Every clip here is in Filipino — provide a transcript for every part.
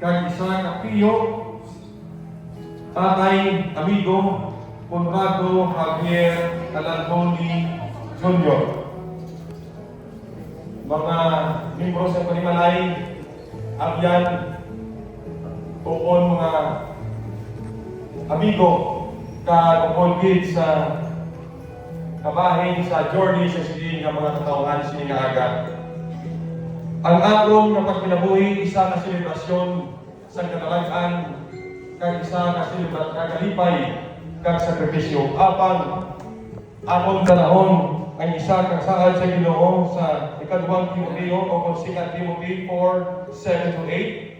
kag isa ka Pio, Tatay Amigo Conrado Javier Calantoni Jr. Mga membro sa Panimalay, Abyan, tuon mga amigo ka-convite sa kabahin sa journey sa sining nga mga katawhan sining nga aga. Ang akong nga pagkinabuhi isa ka selebrasyon sa kadalagan kag isa ka selebrasyon kagalipay kag sakripisyo apan akong kanahon ang isa kang saad sa Ginoo sa ikaduhang Timoteo o kung 2 Timothy 4:7-8.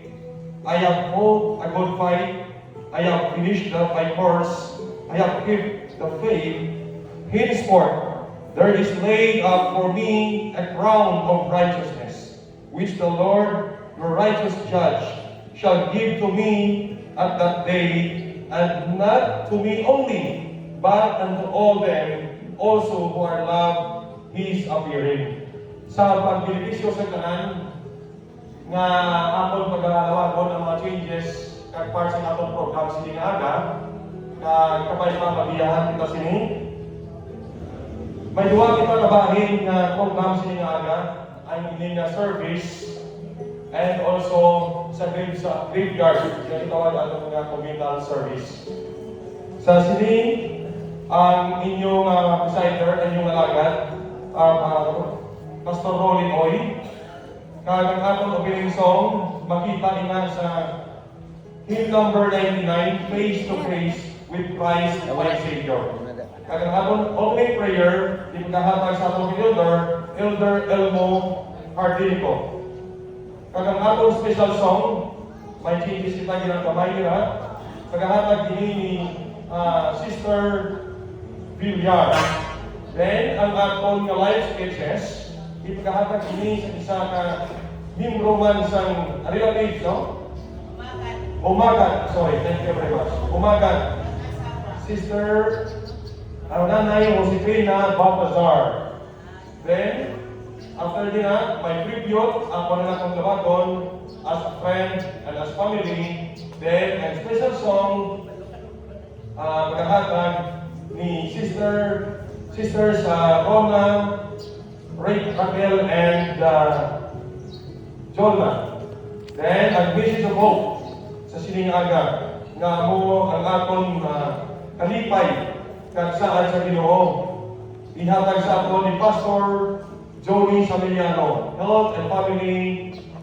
I have fought a good fight, I have finished my course, I have kept the faith. Henceforth there is laid up for me a crown of righteousness, which the Lord, your righteous judge, shall give to me at that day, and not to me only, but unto all them also who are loved His appearing. Sa pagbenepisyo sa kanan, nga atong pag-alawagon ang mga changes kag part sa atong program sining aga, kag kapay pa mabiyahan kita sini. May duwa kita kabahin nga program sining aga, ang ining nga service and also sa graveyard nga itawag atong nga communal service. Sa sini ang inyong presider, ang inyong alagad, Pastor Rolly Oy, kag ang atong opening song, makita nila sa hymn number 99, Face to Face with Christ my Savior. Kag ang atong opening prayer, ipagkahatag sa atong Elder Elmo Ardinico. Kag ang atong special song, may changes kita ginang kamay nila, pagkahatag ni Sister Villar. Then, ang atong live sketches, ipagkahatag ini sa isa ka membro man sang relative, no? Umagat. Sorry, thank you very much. Umagat. Sister, ang nanay Josefina Baltazar. Then, after dinner, my tribute, ako na akong labaton as a friend and as family. Then, ang special song, pagkahatag ni Sisters Rona, Raquel, and Jolna. Then, ang message of hope sa sining aga nga mo ang aton kalipay kag saan sa Ginoo. Ihatag sa aton ni Pastor Joey Samiliano, Health and Family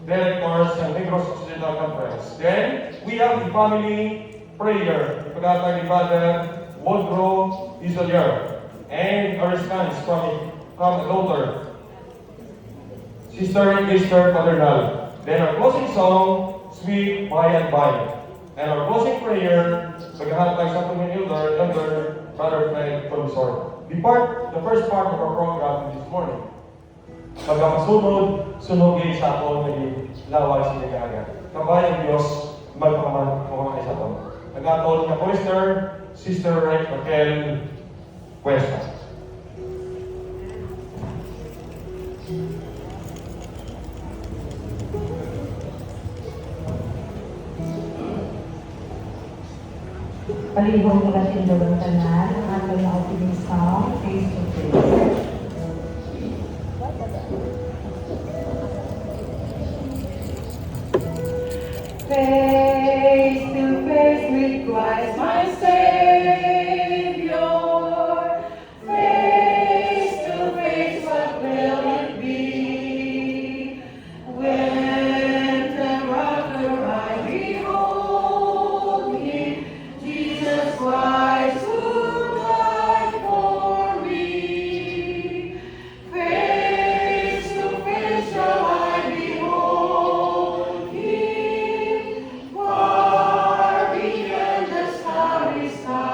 Directors ng Negros Occidental Conference. Then, we have the family prayer. Pagkatag ni Father Woodrow Isolier. And a response from a daughter, Sister Esther Paternal. Then our closing song, Sweet By and By. And our closing prayer, paghahatag sa ating Elder Brother Fred Consor. The first part of our program this morning. Pagkakasunod, sunogin sa ato ng laway sinigaga. Kabayang Diyos, magpamahal sa ato. Nag-atol na Oyster, Sister Raquel Cuesta. Palibong mula tindagang tanan, ang ating opening song, Face to Face. Face to face with Christ, my Savior. Face to face, what will it be? When thereafter I behold Him, Jesus Christ who died for me. Face to face shall I behold Him, far beyond the starry sky.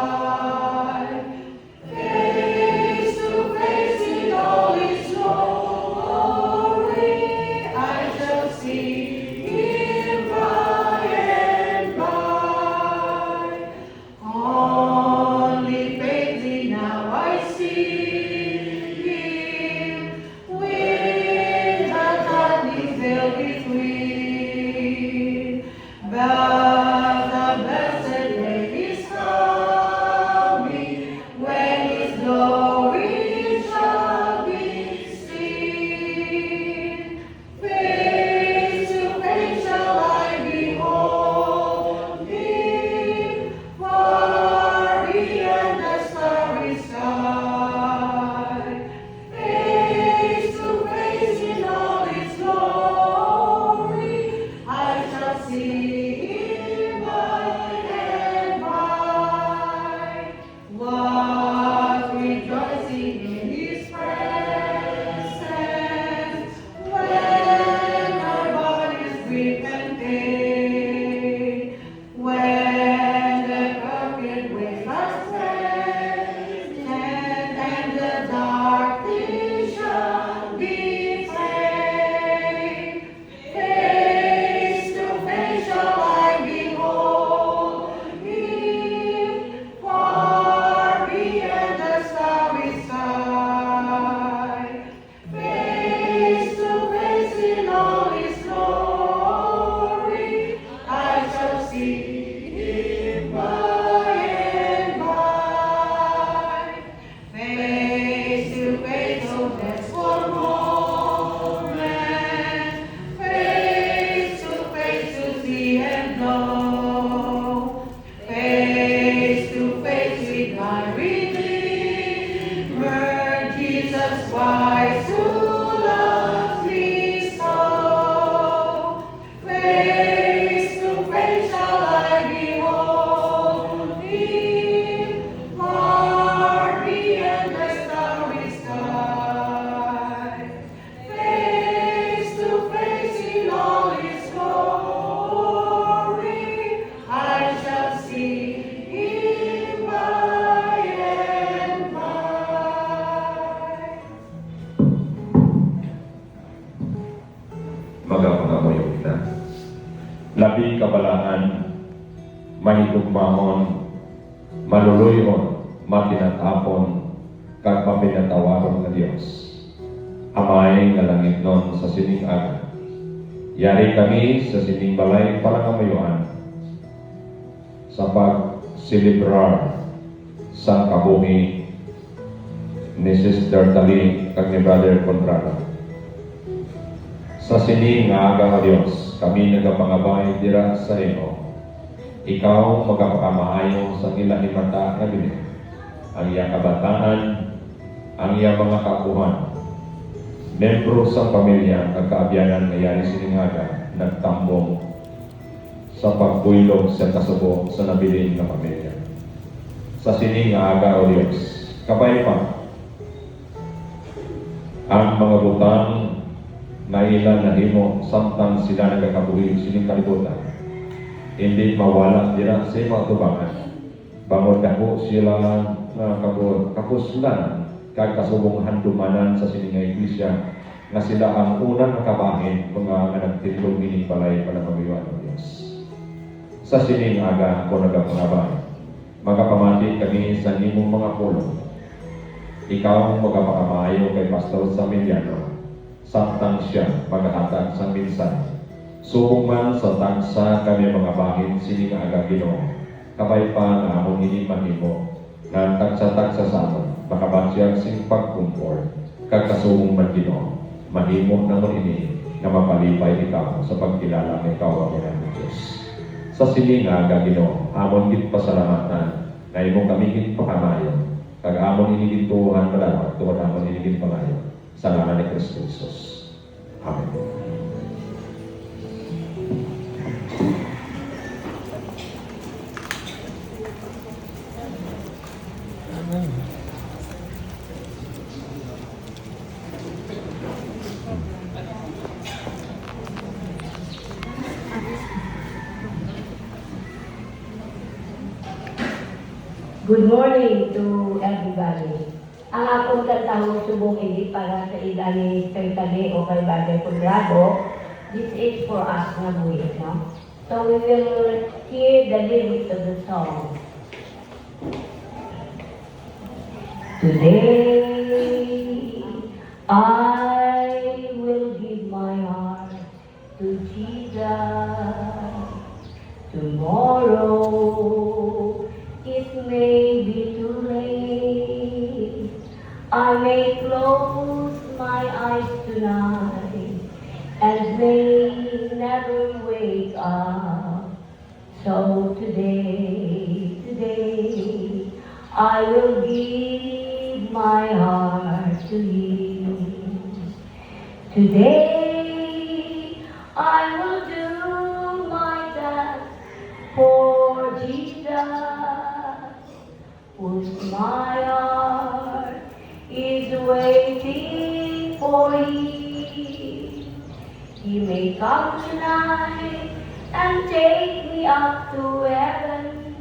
But the blessed day is coming, when His glory shall be seen. Face to face shall I behold Him, far beyond the starry sky. Face to face in all His glory, I shall see Him by and by. What rejoicing in His presence, when our bodies weep and pain, when the crooked ways are straight, and the dark things shall be plain. Face to face shall I behold Him, far beyond the starry sky. Face to face in all His glory, I shall see Him by and by. Face to face, oh just for a moment, face to see and know. Face to face with my Redeemer, Jesus Christ, who loves me so. Face to face shall I behold Him, far beyond the starry sky. Face to face in all His glory, I shall see Him by and by. Magapangamoy kita. Labi kabalaan, mahigugmahon, maluluyon, matinatapon, kag mapinatawaron nga Dios. Amay nga langit nun sa sining aga. Yari kami sa sining balay palangamayuan sa pag-celebrar sa kabuhi ni Sister Tali kag ni Brother Conrado. Sa sining nga aga nga Dios, kami nagapangabay dira sa imo. Ikaw magapamaayo sa ilang mata nga bilit. Ang iyang kabataan, ang iyang mga kapuhan, membro sa pamilya kag kaabyanan nga yari sining aga nagtambong sa pagbuylog sa kasubo sa nabilin nga pamilya. Sa sining nga aga o Dios, kabay pa ang mga butang na ilan na himo samtang sila nagakabuhi sining kalibutan. Hindi mawala dira sa mga tubangan. Bangod dako sila nga kapuslan kag kasubong handumanan sa sining nga iglesia nga sila ang unang nakabahin mga nagtindog ining balay panamamuyuan ng Dios. Sa sining aga ko nagapangabay, magapamati kami sa imong mga pulong. Ikaw magapakamayo kay Pastor Samiliano, samtang siya maghahatag sa minsan. Subong man sa tagsa kami mga bahin sining aga Ginoo, kabay pa nga among hiniman nimo, nga tagsa-tagsa sa amon, makabansiyag sing pagkumpor, kag kasubong man Ginoo, mahimo namon ini nga mapalipay ikaw sa pagkilala ng ikaw ang ng Diyos. Sa sining aga Ginoo, amon gid pasalamatan nga imo kami gid pakamayon, kag amon ini gid tuhan padawat tuwa amon ini gid pangayo sa ngalan ni Kristo Jesus. Amen. Good morning to everybody. Ang akong katawang subong hindi para sa idani kay Tali o kay Brother Conrado. This is for us na buhay, no? So we will hear the lyrics of the song. Today, I will give my heart to Jesus. Tomorrow it may be too late. I may close my eyes tonight and may never wake up. So today, I will give my heart to you. Today, I will do my best for Jesus, whose my heart is waiting for Him. He may come tonight and take me up to heaven.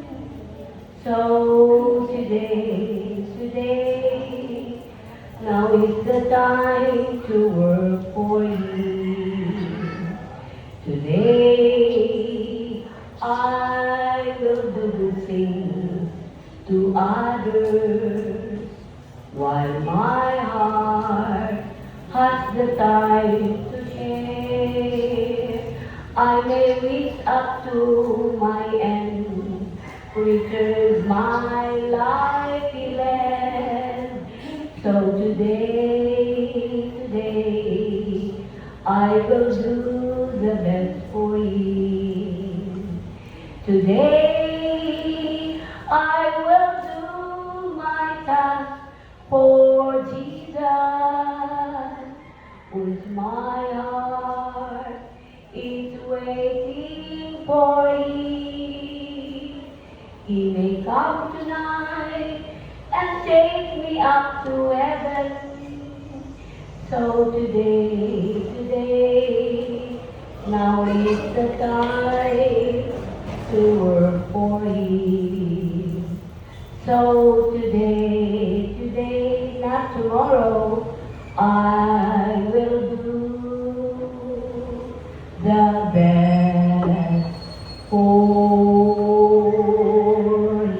So today, now is the time to work for you. Today, I will do good things to others, while my heart has the time to share. I may reach up to my end, return my life elect. So today, I will do the best for you. Today, I will do my task for Jesus, with my heart is waiting for Him. He may come tonight and take me up to heaven. So today, now is the time to work for Him. So today, not tomorrow, I will do the best for Him.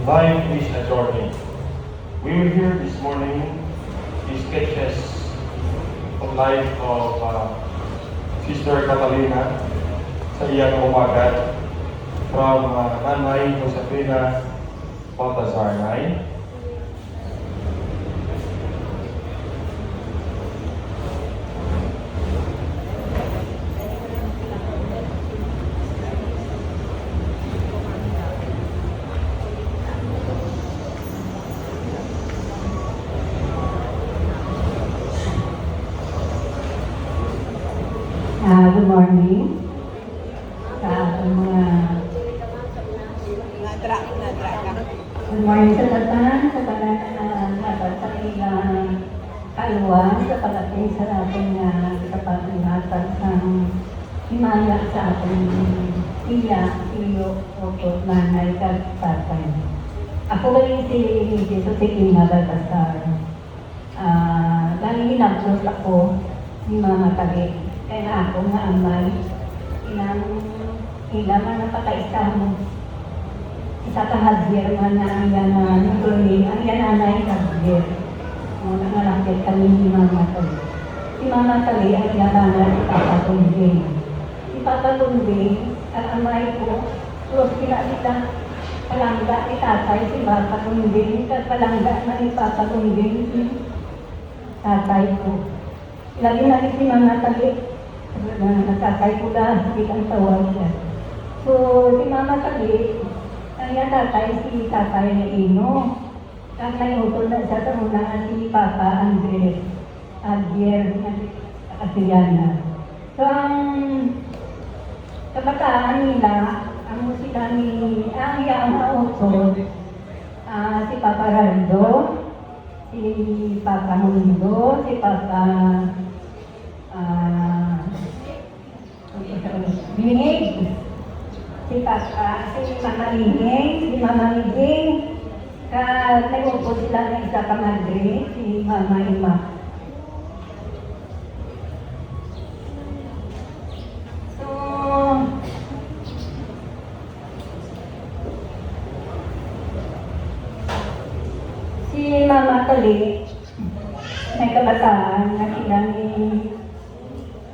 Life is a journey. We will hear this morning the sketches of life of Sister Catalina sa iyang umagat from Nanay Josefina Baltazar Nay. Good morning sa ating mga good morning sa tatan, sa dapat sa ilang kaluan, sa pag-ating sa ating kapatihatan sa himaya sa ating iya, iyo, opo, nanay, tatay. Ako rin si Josefina Baltazar. Dahil hinaglos ako ni Mama Tagi. Kaya ako nga amay, ilang na pakaisa mo. Isa ka Javier man na ang yan na tuloy, ang yan anay Javier. Nangalakit kami ni Mama Tali. Si Mama Tali ang yan na si Papa Tumbing. Si Papa Tumbing, ang amay ko, terus kita palangga ni tatay si Papa Tumbing, palangga na ni Papa Tumbing si tatay ko. Lagi na rin si Mama Tali. Natatay ko lang, hindi kang tawag siya. So, si Mama Tali, ang yan tatay, si tatay na Ino. Ang nayutol na siya sa una si Papa Andres, Javier, Adriana. So, ang kabataan nila, ang musika ni ang iyang nautol, si Papa Raldo, si Papa Mundo, si Papa Lingig, si Mama Lingig, si Mama Liging, nag-upo sila ng isa ka madre, si Mama Ima. So, si Mama Tali, may kabataan na sila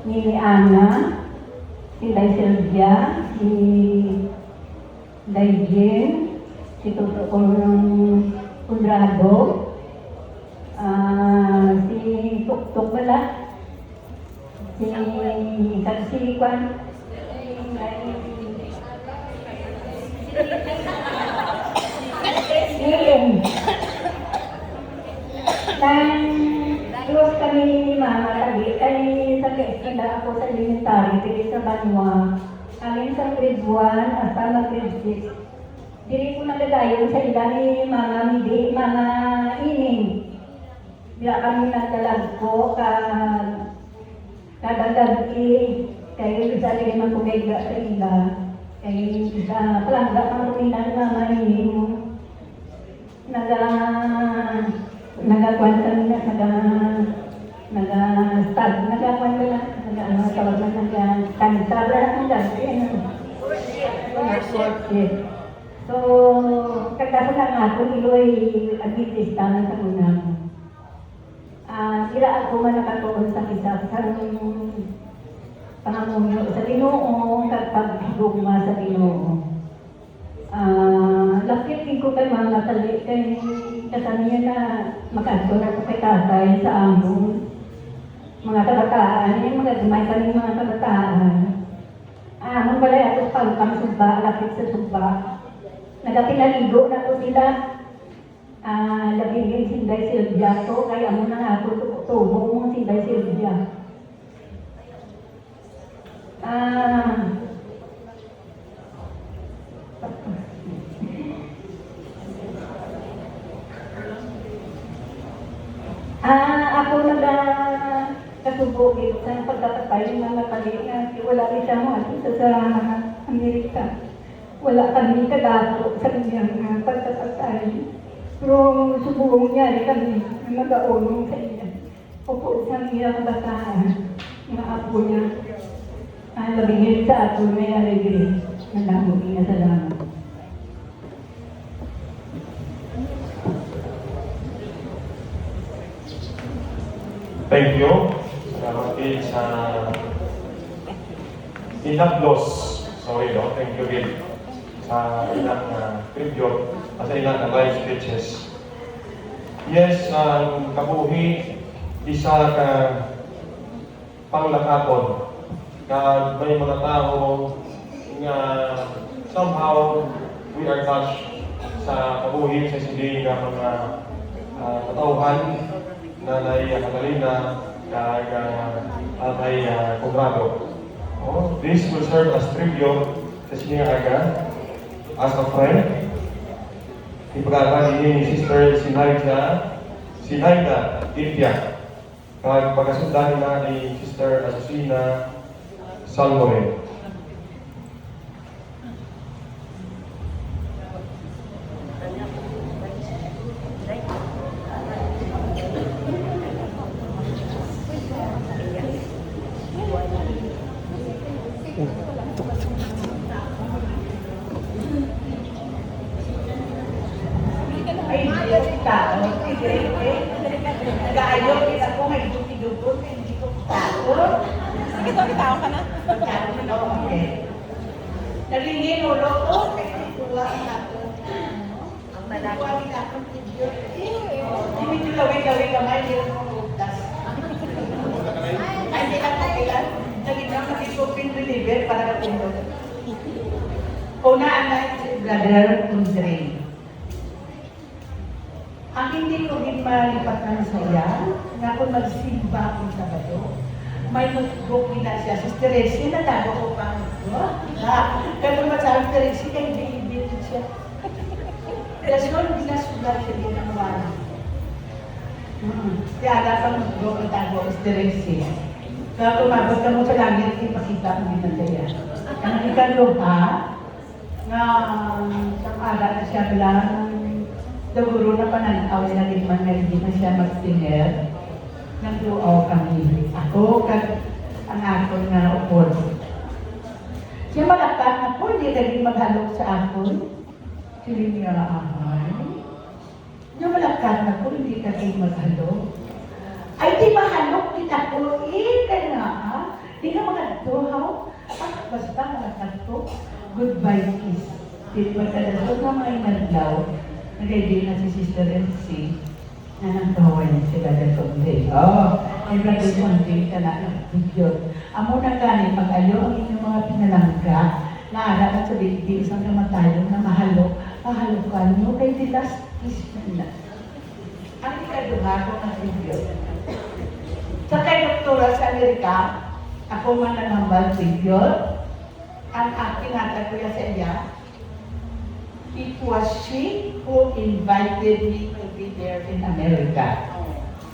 ni Ana, si Day Sylvia, si Day Jen, si Toto Conrado, si Tuktok Bala, si Kwan, close kami ni Mama lagi, ay nag-eskwela ako sa elementary, dito sa Banwa. Aling sa grade 1 hasta na grade 6. Dili ko nagadayon sa ila ni Mama Midi, Mama Ining. Bila kami nagdalag ko, kadagdag kayo sa rin man kumega sa ila. Kaya sa palangga kang ruminan Mama Ining. Nagagwan kami na, nagagwan ka na, tawag na kansar na ang dati. So, kagkaroon lang ako, iloy agitista na sa una ko. Sila ako man nakatuon sa isa sa pangamunyo sa Ginoo, kapag-higugma sa Ginoo. Lakit ko kay mga tali, kay kasaniya na makadto na ko kay tatay sa among mga kabataan, yung mga dumay kami mga kabataan. Among balay ako pang suba, lakit sa suba. Nagapinaligo na ko sila. Labingin si Day Sylvia to, kaya mo na ako tubo mo si Day Sylvia. Ako nagkasubo sa pagkatapay ng mga kalinga. Wala rin siya mo sa Amerika. Wala kami kadato sa kanyang pagkatapay. Pero subong niya rin kami nag-aulong sa iya. Opo sa iya bataan. Mga apo niya. Labingin sa ato may alegre. Nandamo niya sa laman. Thank you. Salamat din sa inaplos. Sorry, no? Thank you din sa ilang tribute at sa ilang live speeches. Yes, ang kabuhi, isa ka panglakapon. May mga tao nga somehow we are touched sa kabuhi sa siling ng mga katauhan Nanay Catalina kag Atay Conrado. This will serve as tribute sa sining aga as a friend. Ipag-aaralan ni Sister Sinaida Ilpia kag pagkasundan na ni Sister Asusina Salmore. Ay, hindi ako tao. Nag-aayaw din ako, may duti-dugot, hindi ko tao. Sige, tao ka na. Tao na ako, nalingin ulo ko, kasi tuwa ako. Ang malaki. Tuwa din ako, hindi ko lawin-lawin kamay, hindi ko utas. Ay, hindi ako kailan. Naging na mag-open reliever para katulog. Unaan na si Brother Andre. Ang hindi ko din malipat ng saya, nga kung magsimba akong Sabado, may notebook na siya. Si Teresi, natago ko pa. Kaya masabi Teresi, kaya hindi siya. Kasi noon, binasulat siya din ang wala. Kaya ala pang notebook na tago si Teresi. Kaya tumabot ka mo sa langit, ipakita mo din ang saya. Ang ikaluha, nga sa ala na siya lang, siguro na pananaw na din man na hindi na siya mag-singer. Nagluaw kami. Ako, ang ako na upod. Siya malakat na po, hindi naging maghalok sa ako. Sila niya ahay. Siya malakat na po, hindi naging maghalok. Ay, di mahalok din ako. Kaya nga, ha? Di ka mga how? Basta mga tatlo. Goodbye kiss. Di ba kadasod na mga inadlaw, nag-idea na si Sister MC, na nagkawan sila sa Sunday. Ay brother Sunday ka na ng video. Amo na gani, pag-ayo ang inyong mga pinalangga, naara sa baby, isang kamatayon na mahalokan nyo kay the last kiss na. Ang ikaduha ko ng video. Sa kay doktora sa Amerika, ako man nanambal video, ang aking natagpuya sa iya, it was she who invited me to be there in America.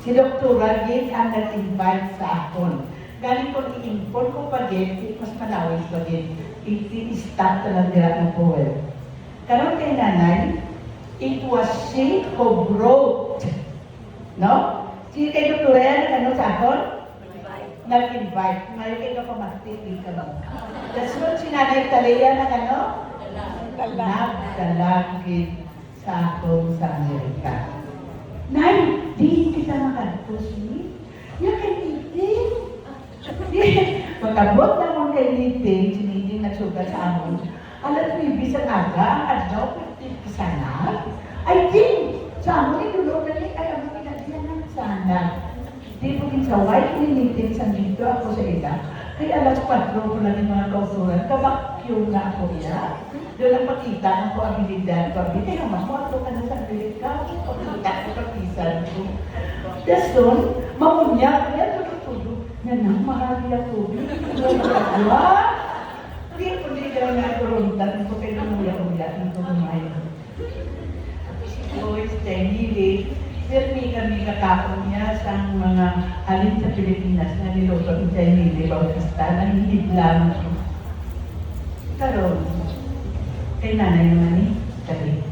Si Doktora Gid ang nag-invite sa akon. Galing ko i-import ko pa din, mas malawis pa din. I-start talaga nila ng power. Karon kay nanay, it was she who brought, no? Si kay Doktora yan, ano sa akon? Nag-invite. Ngayon kayo ka pamastik, din ka ba? Kasunod si Nanay Talaya ng ano? Nagdalagid sa akong sa Amerika. Nay, di kita makadtos ni? Yakin itin. Magkabot na mong kay itin, siniding nagsugat sa amon. Alat mo ibig sa aga, ang adlaw, sana. Ay, din! Sa amon, inulo na ni, ay, amon inagyan ng sana. Di po din sa white, nilitin sa dito ako sa ila. Kaya alas 4 ko lang yung mga kausuran, kabakyo na ako niya. Doon ang pakita ang ko abilidad ko. Kaya naman, mo ka na sa Amerika, pakita ko kapisan ko. Tapos doon, mamunyak, kaya tulog-tulog. Nanang, mahali ang tubig. Hindi ko din gano'n na kuruntan ko kayo namuya-uya ng kumain. Si Joyce, Tenili, Sirmi kami kakapon niya sa mga alin sa Pilipinas na niluto ng Tenili Bautista na hindi lang. Karon, kay nanay naman ni Kali.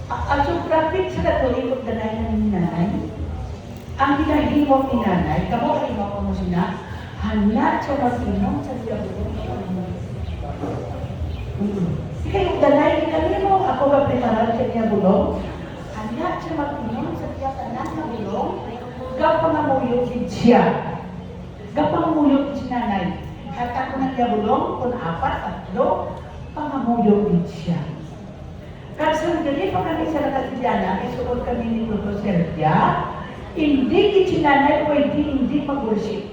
Ang suprapit sa katulikot na ni nanay, ang ginahimo ni nanay, kamo kayo mo mo sina, hanat sa masinong sa diabulong. Kayo danay ni kami mo, ako ba preparar sa diabulong? Hanat sa masinong sa diabulong na bulong, gapangamuyog din siya. Gapangamuyog din si nanay. At ako ng diabulong, kung 4, 3, pangamuyog din siya. Kasi sandali pa kami sa Nakasidyana, isuod kami ni Dr. Sergia, hindi kitsinanay pwede hindi mag-worship.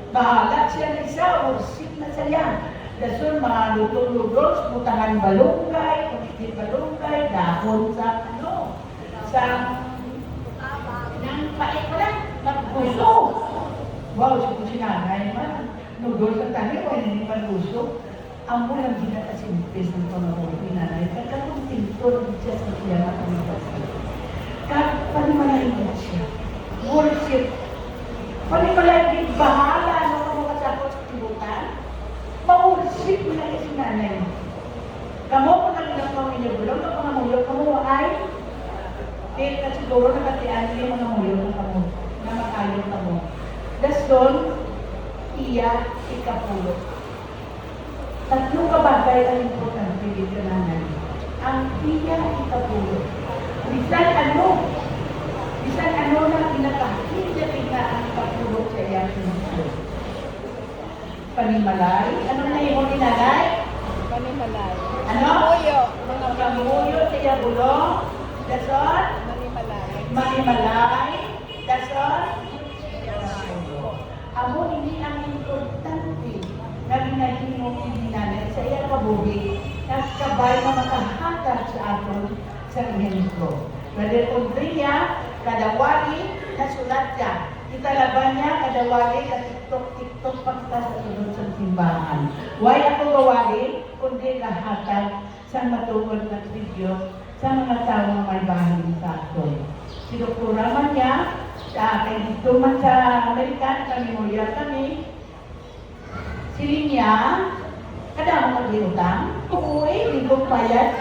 Bahala siya na isa, worship na siya. Dasun mga lutong-lutong, butangan balunggay, kumitin balunggay, dahon sa sa nang pait pala, magpuso. Wow, si kitsinanay man, nudol sa tayo, hindi pa puso. Ang mulang ginakasimpis ng pangawin ni nanay, kung tintor siya sa siya na pangawin. Panimalain siya. Worship. Panimalain, bahala ano ka mga sakot sa tibutan. Ma-worship mo lang si nanay. Kamu kung nakilang pamilya-bulong, na pangamulog, kamu ay ka siguro nakatian niya mga mulog na kamu, na makayong kamu. Daston, iya ikapulog. Tatlong kabagay ang importante dito nanay. Ang iya ikapulog. Bisan ano na pinakahilya ang ikapulog sa iyang sinulog. Panimalay. Ano na yung ni nanay? Manimalay. Ano? Pamuyo. Mga pamuyo sa iyang bulong. Dason? Manimalay. Manimalay. Dason? Amo hindi ang importante na ginahimo ni nanay sa iyang kabuhi na kabay na makahatag sa aton sa ehemplo. Brother Andrea, kadawali na sulat niya. Italaban niya kadawali na TikTok pagka sa sunod sa simbahan. Why ako gawali? Kundi lahatag sa matungod na video sa mga taong may bahay sa aton. Si Dr. Raman niya, kay dito man sa Amerika, sa memorial kami, silinya, kada mo mag-iutang, uwi, lingkong payat,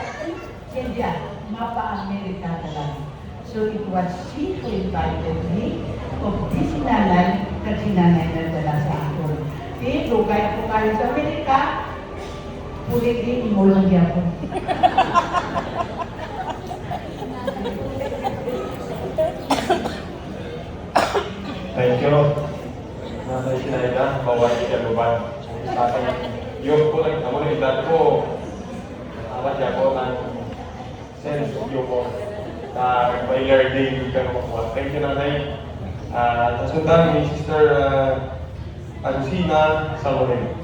kaya mapa-Amerika talaga. So it was she who invited me, of this sinanay, na sinanay na dala sa ako. Di, lugay po kayo sa Amerika, ulit din, imulong niya po. Thank you. Nasa sinayda, bawal siya luban. Sa akin, yung po nagtamo ng edad ko, amat niya ko ng sense of humor. May learning ka makuha. Thank you, nanay. Nasundan ni Sister Ancina Salmonen.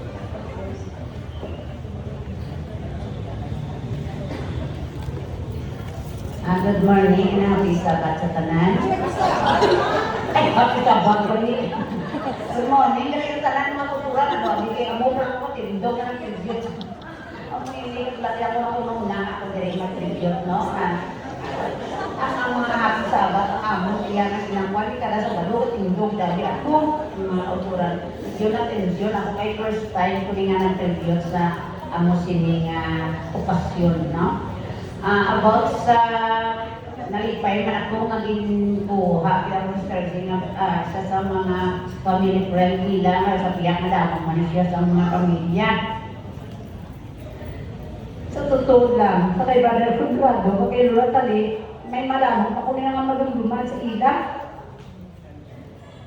Good morning, and happy Sabat sa tanan. Ay, happy Sabat ko ni. Good morning, dahil yung tanan mga kultura na doon, hindi kayo mo pa ako, tindog ka ng tribute. Ang hindi lagi ako na unang ako din mag-tribute, no? Ang mga happy Sabat, ang amon, iyan ang sinangwali ka na sa balo, tindog dahil ako, yung mga kultura. Yun ang tribute, ako kay first time ko nga ng tribute sa amo sining okasyon, no? About sa nalipay man ako naging buha kaya Mr. Zing isa sa mga family friend nila sa piyak na damang man siya sa mga pamilya. Sa totoo lang, sa kay Brother Conrado, kay Lola Tali, may malamang ako nila nga magandungan sa ila.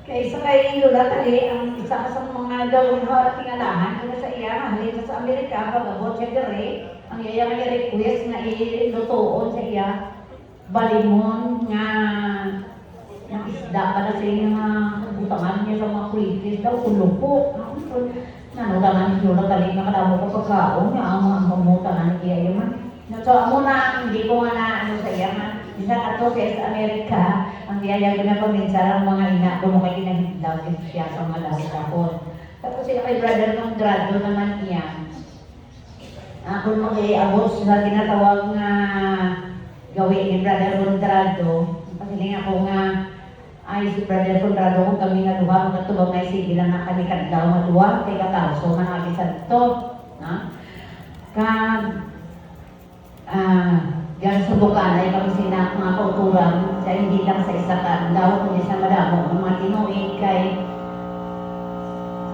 Kaya sa kay Lola Tali, ang isa sa mga gawin tingalahan kung sa iya, halin sa Amerika, pag-abot siya gari, ang iya nga request na ilutoon sa iya, balimon nga isda pa na sa iya nga butangan niya sa mga kulitis daw, kulupo. Nanulangan niyo na galing na kadamo ko pagkaon niya, ang mga pamutangan niya iya man. So, amo na, hindi ko nga na ano sa iya nga, isa ka to sa Amerika, ang iyayag na paminsan ang mga ina ko mo kay kinahigdaw siya sa mga lahot kapon. Tapos sila kay Brother Conrado naman iya, kung mag-iabot sa tinatawag na gawin ni Brother Conrado, pasiling ako nga ay si Brother Conrado kung kami nga duha, kung katubang nga sige lang na kami kadlaw nga duha, kay katalso man namin sa ito. Diyan sa Bukanay kami sina mga kauturan, sa hindi lang sa isa kadlaw, kundi sa madamo, ng mga tinuig kay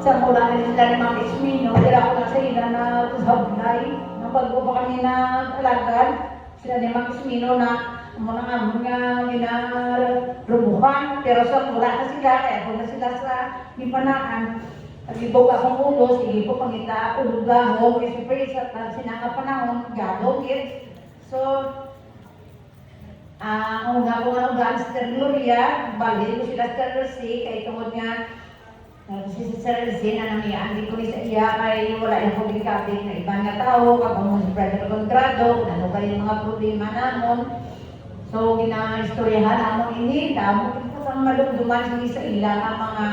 sa mula na sila ni Mang Ismino, kaya ako na sa ila na sablay, nang bago pa kami na alagad, sila ni Mang Ismino na mga nga ginarumuhan, pero sa mula na sila, kaya kung na sila sa ipanaan, nag-ibog akong ulo, sige po pangita, ulugahon, kasi pa sa sinanga panahon, galogit. So, ang una ko nga si Sister Gloria, bali ko sila Sister Lucy, kay tungod nga, si Sister Lucy na namiyan, hindi ko ni sa iya kay wala yung publikabing na ibang nga tao, kapag si Brother Conrado, ano ba yung mga problema namon. So, gina-istoryahan namon ini, damo ko sa malumduman sa ila ng mga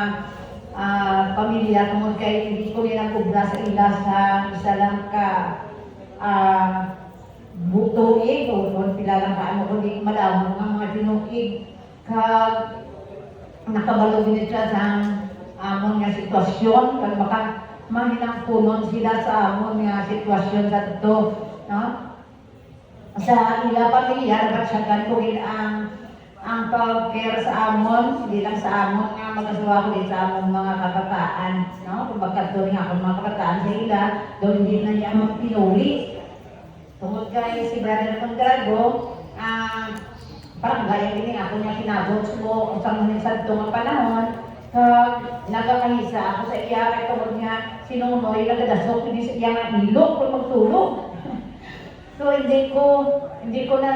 pamilya, tungod kay hindi ko nilang kubra sa ila sa isa lang ka butuig, o pila lang ka ano, kundi malawang ang mga tinuig, kag nakabalog nila sa amon nga sitwasyon, kag baka mahinang punon sila sa amon nga sitwasyon sa ito, no? Sa ila pamilya, nagkasyagan ko rin ang pag-care sa amon, hindi lang sa amon nga mag-asawa ko din sa amon mga kabataan, no? Kung magkatuloy nga akong mga kabataan sa ila, doon hindi na niya magpinuli. Tungod kay si Brother Conrado, parang gaya din ako niya kinabot mo sa mga sa itong panahon, nagkakahisa ako sa iya kay tungod niya sinunoy, nagadasok hindi sa iya nga ilog kung magtulog. So hindi ko na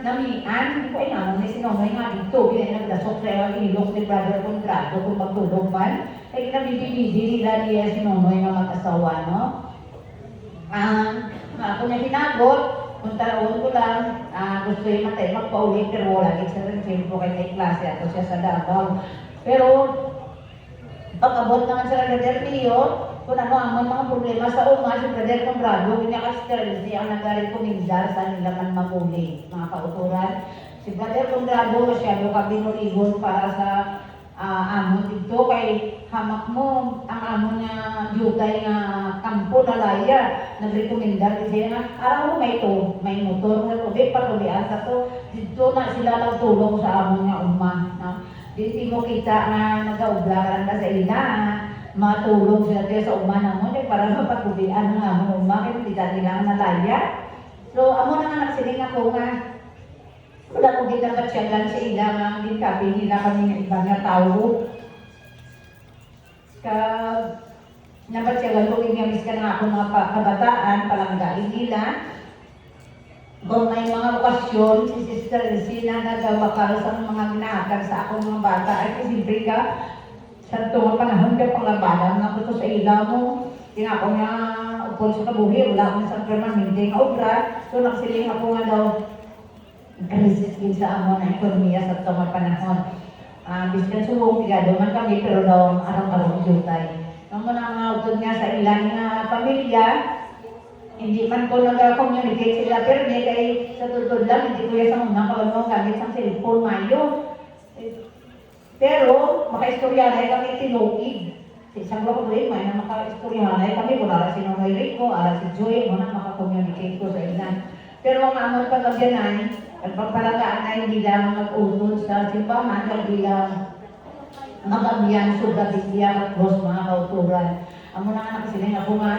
namian, hindi ko inamon ni sinunoy nga dito, kaya nagdasok sa iya ilog ni Brother Conrado kung magtulog man. Kaya kinabibibidi nila niya sinunoy nga mag-asawa, no? Ako niya hinagot, kung taon ko lang, gusto yung matay magpaulit, pero wala din sa rin po kay may klase ako siya sa Davao. Pero, pag-abot naman sa Brother Leo, kung ano ang mga problema sa uma, si Brother Conrado, pinaka-sterility ang nagaling kumindar sa nila man maguli, mga kauturan. Si Brother Conrado, masyado ka binuligon para sa amon dito, kay hamak mo ang amon nga yutay nga kampo na laya, nagrekomendar din siya nga, araw mo may motor na tubi, patubian sa to, dito na sila nagtulong sa amon nga uma. No? Dito mo kita nga nag-aublaran ka sa ina, matulong sila tayo sa uma namon, para mapatubian ng amon uma, kaya hindi dati lang nalaya. So, amon nga nagsiling ako nga, wala ko ginabatsyagan sa ila nga, hindi kapi nila kami ng ibang nga tao. nabatyagan ko inyamis ka na ako mga kabataan, palanggain nila. Kung may mga okasyon, si Sister Lucina nagawa para sa mga ginahagad sa akong mga bata, ay siyempre ka, sa tunga panahon ka panglabanan na ko sa ilaw mo, tinako niya upon sa kabuhi, wala akong sa permanente nga obra, so nagsiling ako nga daw, nagkalisis din sa amo na ekonomiya sa tunga panahon. Biskan suwong, tigado man kami, pero daw araw-araw jutay. Ang mga utod nga sa ilang pamilya, hindi man ko nag-communicate sila, pero hindi kay sa tutod lang, hindi ko yan sa mga kalunong gamit sa cellphone mayo. Pero, maka-istoryanay kami tinukid. Sa isang loko rin, may na maka-istoryanay kami, kung ara si Nonoy Rico, ara si Joy, muna maka-communicate ko sa ilang. Pero ang amon pagkabyanay, pagpalagaan na hindi lang mag-utod sa simbahan, hindi lang magagyan, sugat, isya, at cross, mga kauturan. Ang muna nga nakasiling ako nga,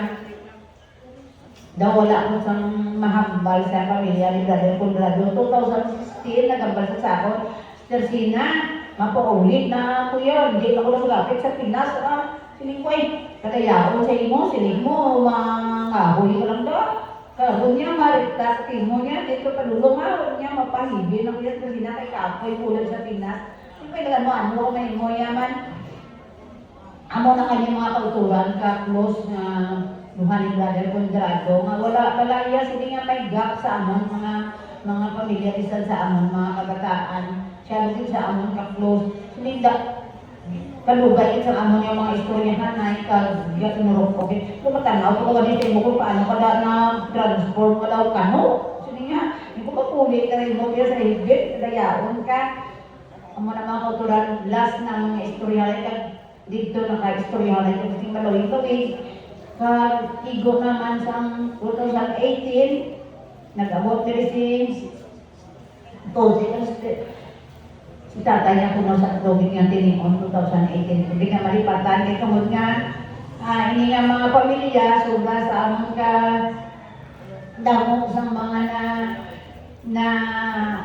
daw wala ako sa mahambal sa pamilya ni Brother Conrado. 2016, nagambal sa ako, Tersina, mapaulit na ako yun. Hindi ako nasulapit sa Pinas. Siling ko katayaon sa imo, siling mo, mangahoy ko lang daw. Kahon niya, marikta sa timo niya, dito palulong nga, niya mapahibin ang iyas na sina kay kapoy ulan sa Pinas. Kaya ano may mo yaman. Amo na kanyang mga kauturan ka close na duhan ni Brother Conrado nga wala palaya sila nga may gap sa amon mga pamilya bisan sa amon mga kabataan. Siya din sa amon ka close. Sinda kalugay sa amon yung mga istoryahan na ikaw tinurok ko. Kung matanaw ko ganito mo kung paano kada na transform wala kano. Sini nga, hindi ko papulit na rin mo sa higit, dayaon ka. Amo na mga kauturan, last na mga istoryahan ka dito naka-istoryahan ka kasi malawin kami. Igo naman sa 2018, nag-abot rin si tatay niya kuno sa tubig niya tinimon 2018. Hindi nga malipatan kay kamod nga ini nga mga pamilya sobra sa among ka damo sa mga na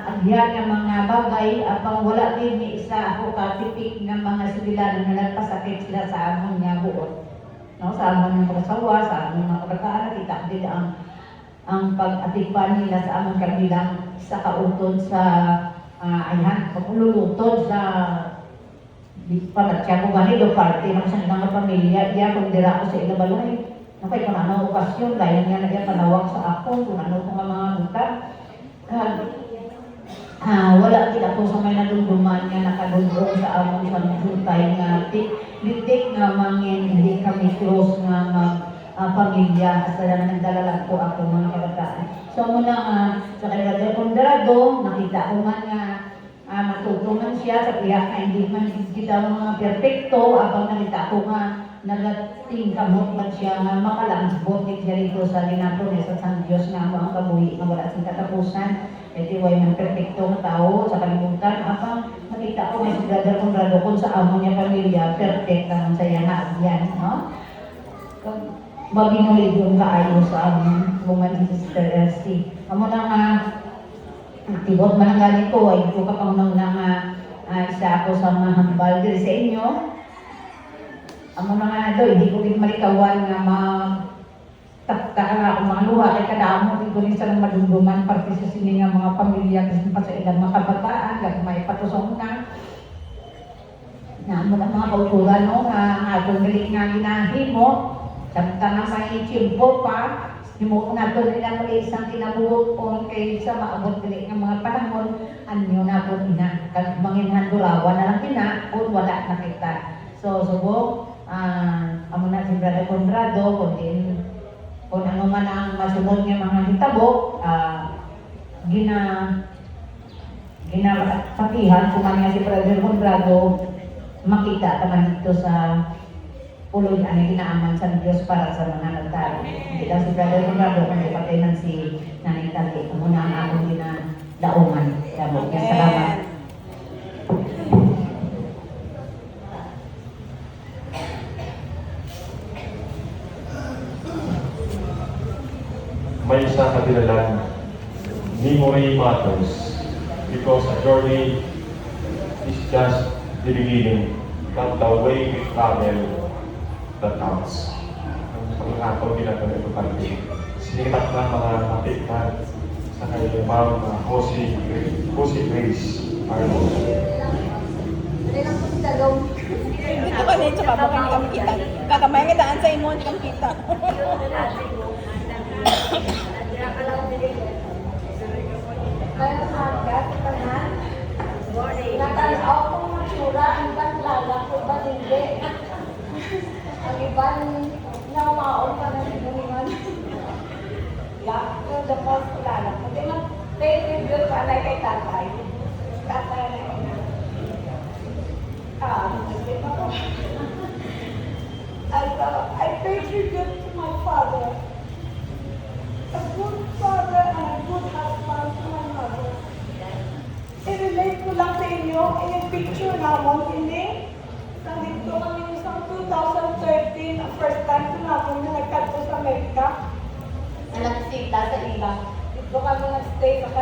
agyan nga mga bagay apang wala din ni isa ako katipik nga mga sibilano na nagpasakit sila sa amon nga buot. No, sa amon ng kasawa, sa amon mga kabataan, nakita din ang pag-atikpan nila sa amon kabilang sa kautod sa paglulutod sa pamatya ko ganito party ng isang mga pamilya, iya kung dira ako sa ilabalay. Nakay kung ano okasyon, dahil nga nagyan panawag sa ako, kung ano kung mga utang. Wala din ako sa may nadumduman nga nakadundong sa amon sa jutay nga litik nga mangin hindi kami close nga pamilya at na nagdalalag ko ako mga kabataan. So muna sa Brother Conrado, nakita ko man nga matutungan siya sa piyak na hindi man kita mga perfecto abang nakita ko nga nagating kamot man siya nga makalangsbot siya rito sa linaprones sa San Diyos nga mga kabuhi nga wala sing katapusan. Ito way man perfecto nga tao sa kalimutan. Abang nakita ko may si Brother Conrado kung sa amon niya pamilya, perfect naman sa yan yan, no? Mabinoy doon kaayo sa amon bungan si Sister Elsie. Amo na nga tibot man ang galing ko, ay ko kapangunaw na isa ako sa mga hambal diri sa inyo. Amo na nga do, hindi ko din malikawan nga takta ako mga luha kay kadamo ko rin sa madumduman parte sa sini nga mga pamilya kasi pa sa ilang mga kabataan kag may patusong na amo na mga kauturan no nga atong dili nga ginahimo samtang na may tiyempo pa himo na to nila kay isang kinabuhok on kay sa maabot dili nga mga panahon anyo na po ina kag manginhan durawan na lang kina kung wala na kita. So subok amo na si Brother Conrado kung ano man ang masunod nga mga hitabo, ginapatihan kung man nga si Brother Conrado makita naman dito sa puloy na ginaaman sa Diyos para sa mga nagtaro. Hindi lang si Brother Conrado, kundi pati ng si Nanay Tali. Ito muna ang akong ginadaungan. Salamat. May isa katilalan, memory matters because a journey is just the beginning, but the way we travel that counts. Ang pag-aakaw nila ng ito pati. Sinipat na mga kapitan sa kanyang mga Jose Grace Arnold. Dito kami sa baba, hindi kami kita. Kakamay nga daan sa imo, hindi kami kita. Kaya magat ka na. Natanaw kong matsura, ang iban lala ko ba hindi. Ang iban nawaon pa na sinulingan. Yak, yung dapat ko lala ko. Di man, favorite yun pa na kay tatay. Tatay na yun. Hindi pa ko. I pay tribute to my father. A good father and a good husband to my mother. I-relate ko lang sa inyo, yung picture namin, hindi? Nandito kami isang 2013, ang first time ko namin na nagkadto sa Amerika. Na nagsita sa ilang. Dito kami nag-stay sa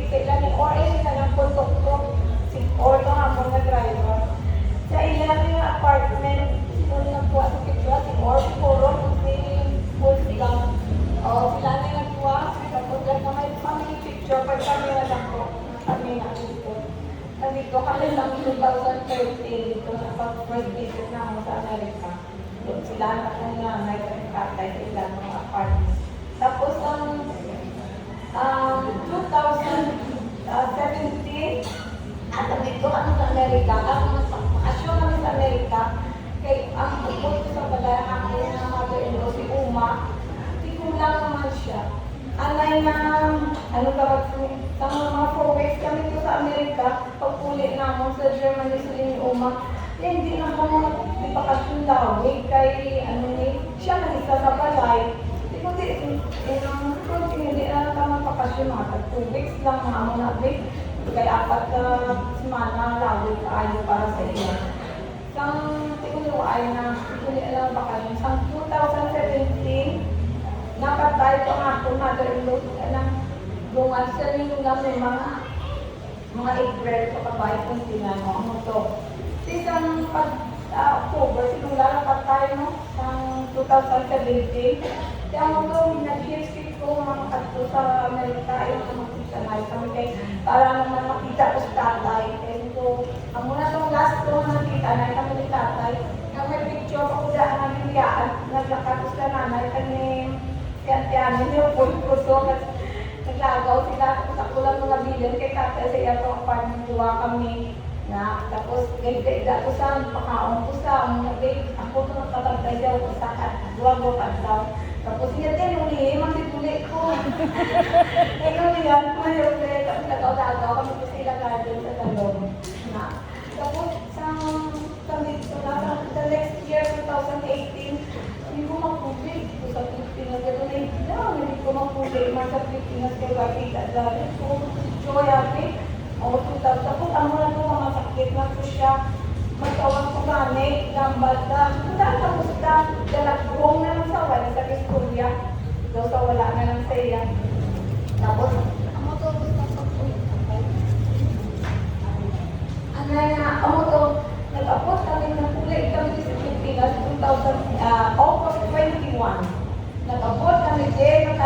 sila ni Ore, sila ng puntok ko. Si Ore ko nga na driver. Sa ilang yung apartment, nung nagkuha sa picture, si Ore, puro, si Wolfgang. Sila na nagkuha, tapos na may family picture, pag kami na lang ko. Kami na dito. Nandito kami ng 2013 dito sa pag-first visit namin sa Amerika. Doon sila na kung nanay at tatay sa ilang mga apartment. Tapos ang 2017, at nandito kami sa Amerika. Ang asyon kami sa Amerika, kay ang upot ko sa balay akin na mother-in-law si Uma, kulang naman siya. Anay na, tawag sa mga 4 weeks kami dito sa Amerika, pagpuli namin sa Germany sa ni Uma, hindi na kami di bakasyon lawig kay, siya nag-isa sa balay. Hindi na kami bakasyon mga 2 weeks lang mga monabik, kay 4 na semana lawig kaayo para sa iya. Sang tikuliwaan na, tikuliwaan bakasyon, sang 2017, napatay ko nga po mother-in-law ng bungal sa rin lang may mga April sa kabay kung tinanong mo to. Isang October, sinula napatay mo ng 2017. Kaya mo to, nag-hirsip ko mga kato sa Amerika, yung makita na kami kay para naman makita ko sa tatay. Kaya ito, ang muna itong last ko na nakita na kami ni tatay. Nang may picture ko daan ng bigyan, naglakad ko sa nanay kami. Kaya yung puso, naglagaw sila, tapos ako lang mga bilyan kay tatay sa iya itong apartment, duwa kami na, tapos gaya ko sa, pakaon ko sa, ako ito nagtatagtay siya ako sa duwa at daw. Tapos niya din, uli, matituli ko. Ayun yan, mayroon ulit, tapos nagaw-dagaw kami po sila garden sa talong. Tapos the next year, 2018, hindi ko mapulig ko sa Pilipinas. Hindi ko mapulig man sa Pilipinas kay Bakita dahil. So, happy. Tapos, ang mga ito mga sakit na ko siya. Magtawang ko gani, gambal na. Tapos, dalagong na lang sa wala sa Victoria. Daw sa wala na lang sa iya. Tapos, ang mga ito, nag-apos kami ng kulay kami sa Pilipinas 2000, August 21. Nag-apos kami din,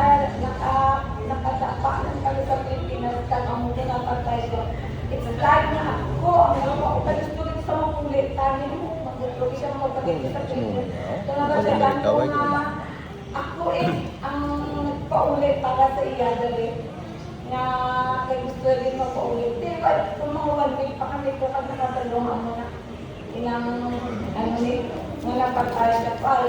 nakatapanan kami sa Pilipinas kang ang muna napatay ko. It's like na ako, ang mga upalustulit sa mga kulit, tani mo, mag-utuloy siya mga pagkakita sa Pilipinas. So nabasyagan ko na ako ang nagpaulit para sa iya dali na kay gusto rin magpaulit. Diba, kung mga 1 week pa kami ko kami nakatalungan mo na inang wala pa tayo na pa,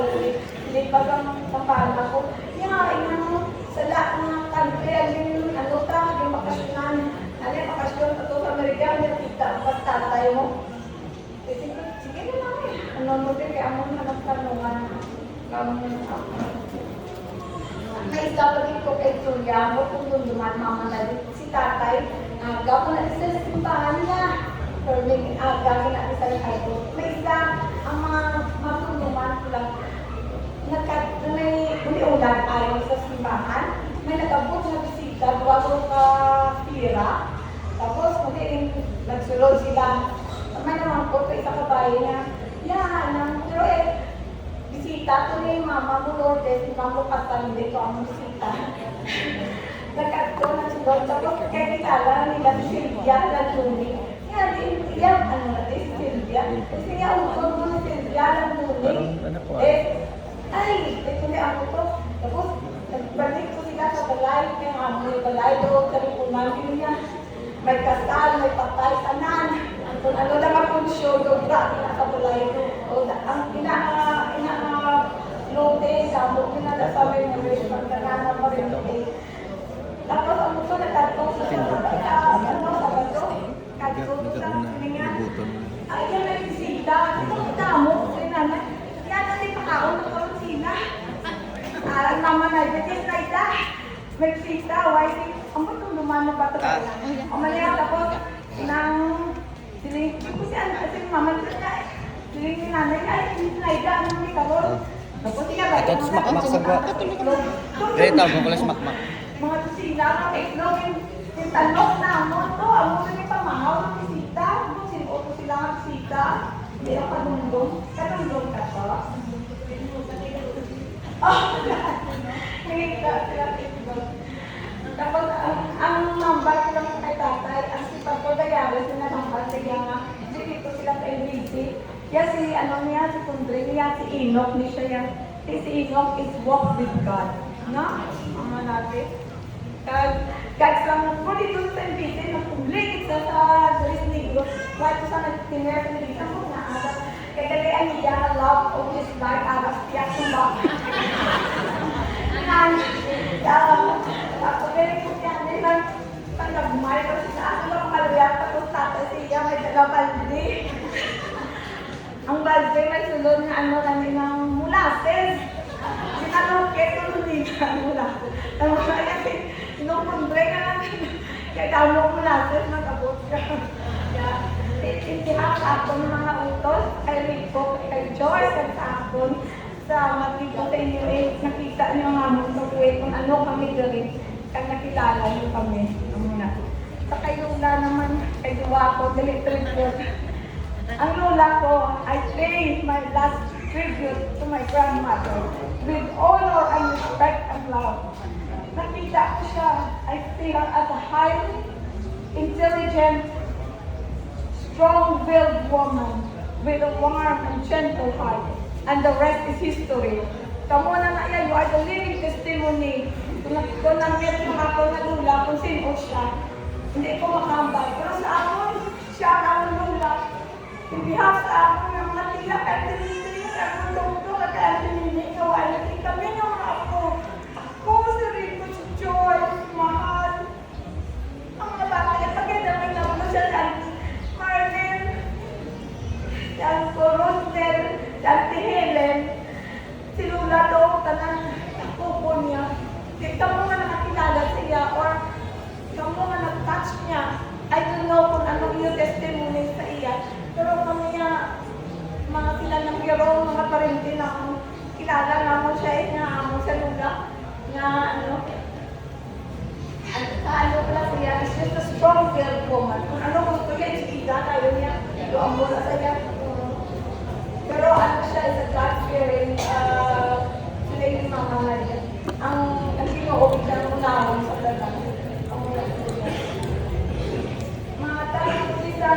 lipag ang kapala ko. Inang sa lahat ng country, yung bakasyonan, bakasyon pa ito sa Amerika, kita ang pastatay mo. Sige na lang mo din, kaya mo na nagtanungan. May isa pa rin ko kay Julia, mo kung dunduman, mama na din, si tatay, gawin na isa sa simbahan niya. Gawin natin sa likay ko. May isa, ang mga matulungan ko lang, may uliulan ayaw sa simbahan, may nag-abot na bisita, duwago ka pira, tapos muli nagsulod sila. May naman po sa isa kabayo niya, pero bisita ko ni Mama mo, Lourdes, si Mama Patan, dito ang bisita. Nagkakto na si Lord, tapos kaya kitala nila si Sylvia, Lantuni. Yan, ano natin, si Sylvia. Kasi nga, utol mo si Sylvia, Lantuni. Ito na ako to. Tapos, nagbalik ko sila sa balay, kaya nga mo yung balay doon, kami po namin niya. May kasal, may patay, tanan. Kung ano lang akong show, doon sa balay ko. Ang ina-lote, sabo, pinadasa memories, pagkanana pa rin. Tapos ang gusto na katong sa Sabado, katong sa sininga. Ay, yan may bisita. Ito kita mo, sinanay. Yan na din makaon na karon sila. Ang mama na, betis na ita. May bisita, why? Ang ba't lumano ba ito? Ang maliyaw, tapos, nang siling, kasi ano, kasi mama na, siling ni nanay, ay, betis na ita, ano may karon. Tapos, siya ba? Ito, smakmak sa gwa. Dito, bukula smakmak. Mga tusina, mga itlog, yung tanok na mo to, amo na may pamahaw ng bisita, kung sinuot ko sila ng bisita, hindi na panundong, kanundong ka to. Oh, nangita sila itlog. Tapos, ang number ko lang kay tatay, ang si Papo Dayari, sinanambal siya nga, dito sila sa LBC. Kaya si, ano niya, si Kundre niya, si Enoch ni siya yan. Si Enoch is walk with God. Na? Ang natin. Kahit lang po dito sa NBC, nag-public sa Doris Negro, kahit sa nag-tinner sa NBC, ako na-alas. Kaya kaya niya, love of his life, aras siya sa baka. Ako ganit po siya, pag nag-umay ko siya, ako lang maluyak, tapos tatay siya, may dalabaldi. Ang balde may sulod na ano lang ng molasses. Sinalokit ko nung nila molasses. Tapos kaya sinukundre ka lang. Kaya damo molasses, nag-abot ka. Kaya itihak sa akon ng mga utos, kay Rico, kay George, at sa akon. Sa matito sa inyo nakita niyo nga mo sa kung ano kami gawin. Kaya nakilala niyo kami. Sa kayo naman, kay Duwa ko, tribute. Ang lola ko, I pay my last tribute to my grandmother with honor and respect and love. Nakita ko siya, I see her as a highly intelligent, strong-willed woman with a warm and gentle heart. And the rest is history. Kamu na yan, you are the living testimony. Kung nang-get mo ako na lula, kung sino siya, hindi ko makambay. Pero sa akin, siya ang lula. In behalf sa ako ng mga tila, kahit dinitili sa akong doktor, at kaya dininigawa, natin kami ng mga ako. Ako, si Rico, si George, si Mahal. Ang mga bata, pagkita naman ko siya, Marlene, si Alco Rosel, si Ate Helen, si Lula doon, tanang nakupo niya. Di kamo nga nakakilala siya, or kamo nga nag-touch niya. I don't know kung anong yung testimony sa iya. Pero kami nga, mga sila ng biro, mga parente na ako, kilala na mo siya, nga mo sa Lula, na ano pala siya, is just a strong-willed woman. Kung ano gusto niya, isikita tayo niya, doon mo na sa niya. Pero ano siya, is a God-fearing, sila yung mga nga ang sinuobig na unahon sa dalang. Mga tayo sila,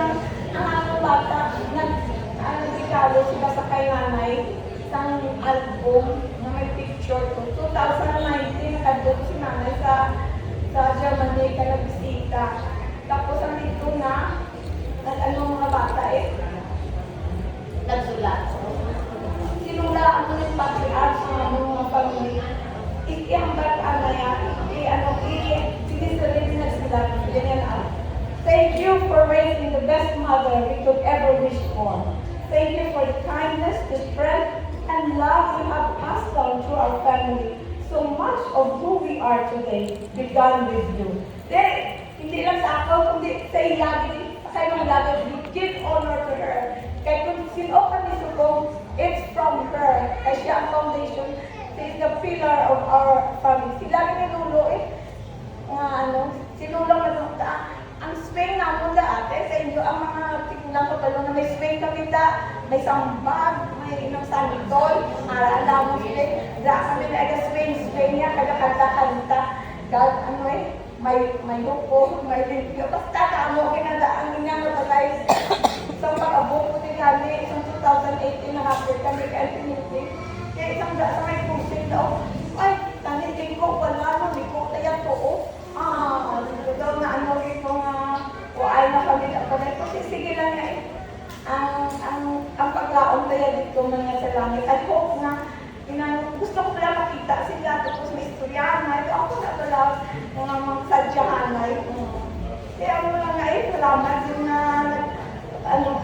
ang ano bata, nag-regalo sila sa kay nanay, isang album na may picture ko. 2019, nakadot si nanay sa Germany, ka nagbisita. Tapos ang dito na, ano mga bata nagsulat. Sinula ang mga patriarch sa mga pamilya. Ikihambat na yan, sinisarili na sila, ganyan ang. Thank you for raising the best mother we could ever wish for. Thank you for the kindness, the strength, and love you have passed down to our family. So much of who we are today began with you. Then, hindi lang sa ako, kundi sa iya, sa kayo mga lagi, you give honor to her. Kaya kung sino ka ni Subong, it's from her. Kaya siya ang foundation, she is the pillar of our family. Sila rin yung lulo sinulong na ang swing na mo ate, sa inyo ang mga tigulang kapalo na may swing kami may sambag, may ilang sanitol, alam mo sila, kami na swing niya, kanta-kanta, ano may huko, may limpyo, basta kaamo, kinadaan niya matatay. Isang pag-abok ko nila ni, isang 2018 na hapit kami kay Infinity. Kaya isang sa may pusin daw, ay, tanitin ko, wala na, may kuta yan po, daw na ano ito nga, ay na kami na pala. Kasi sige lang nga ang paglaon kaya dito mga sa langit. I hope na, gusto ko pala makita sila, tapos may istoryahan, ito ako na pala, mga sadyahan na ito. Kaya ano lang nga salamat yung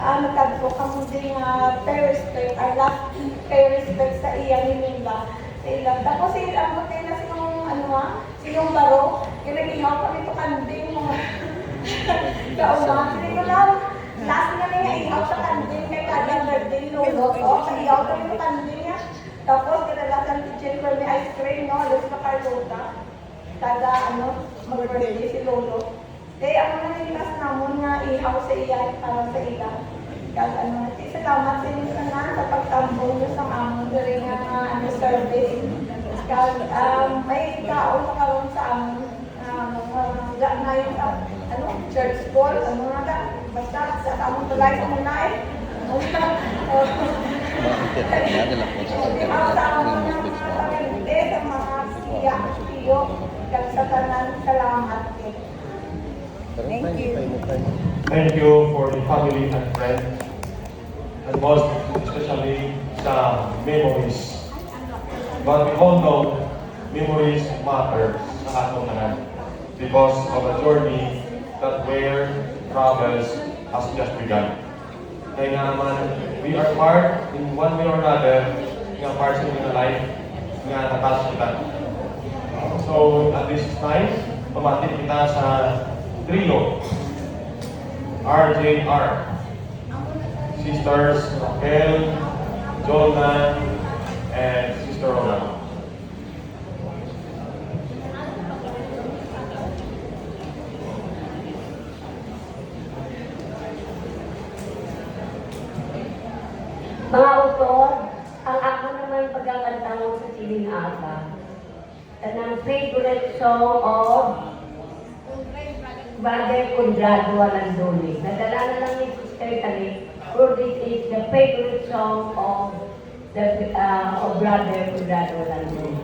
nagkagpo ka mo din pay respect, I love pay respect sa iya ni Minda. Tapos ang buti na sinong baro, yung nag-ihaw kami ito kanding mo. Kauna, hindi ko lang, last na nga ihaw sa kanding kay Kaya birthday lolo. So, ihaw kami ito kanding niya. Tapos, kadalasan kitchen for may ice cream, no? Alas na Carlota. Kada, mag-birthday si lolo. Kaya ako nanilas namon nga ihaw sa iya, para sa iya. Kaya, salamat sa inyo sa pagtambong nyo sa amon during service. May kaon na karoon sa amon. Na yung church school, basta sa amon tulay sa munay. Thank you for the family and friends, and most especially sa memories. But we all know memories matter sa atong tanan because of a journey that where travels has just begun. Kaya nga naman, we are part in one way or another nga part sa mga life nga natas kita. So at this time, pamatin kita sa trio. RJR, Sisters Raquel, Jonah, and Sister Rona. Mga utod, ang ako naman pagkakanta mo sa Siling Aga, ng favorite song of Brother Conrado Alandoni. Nadala na lang ni Sister Kali, for this is the favorite song of Brother Conrado Alandoni.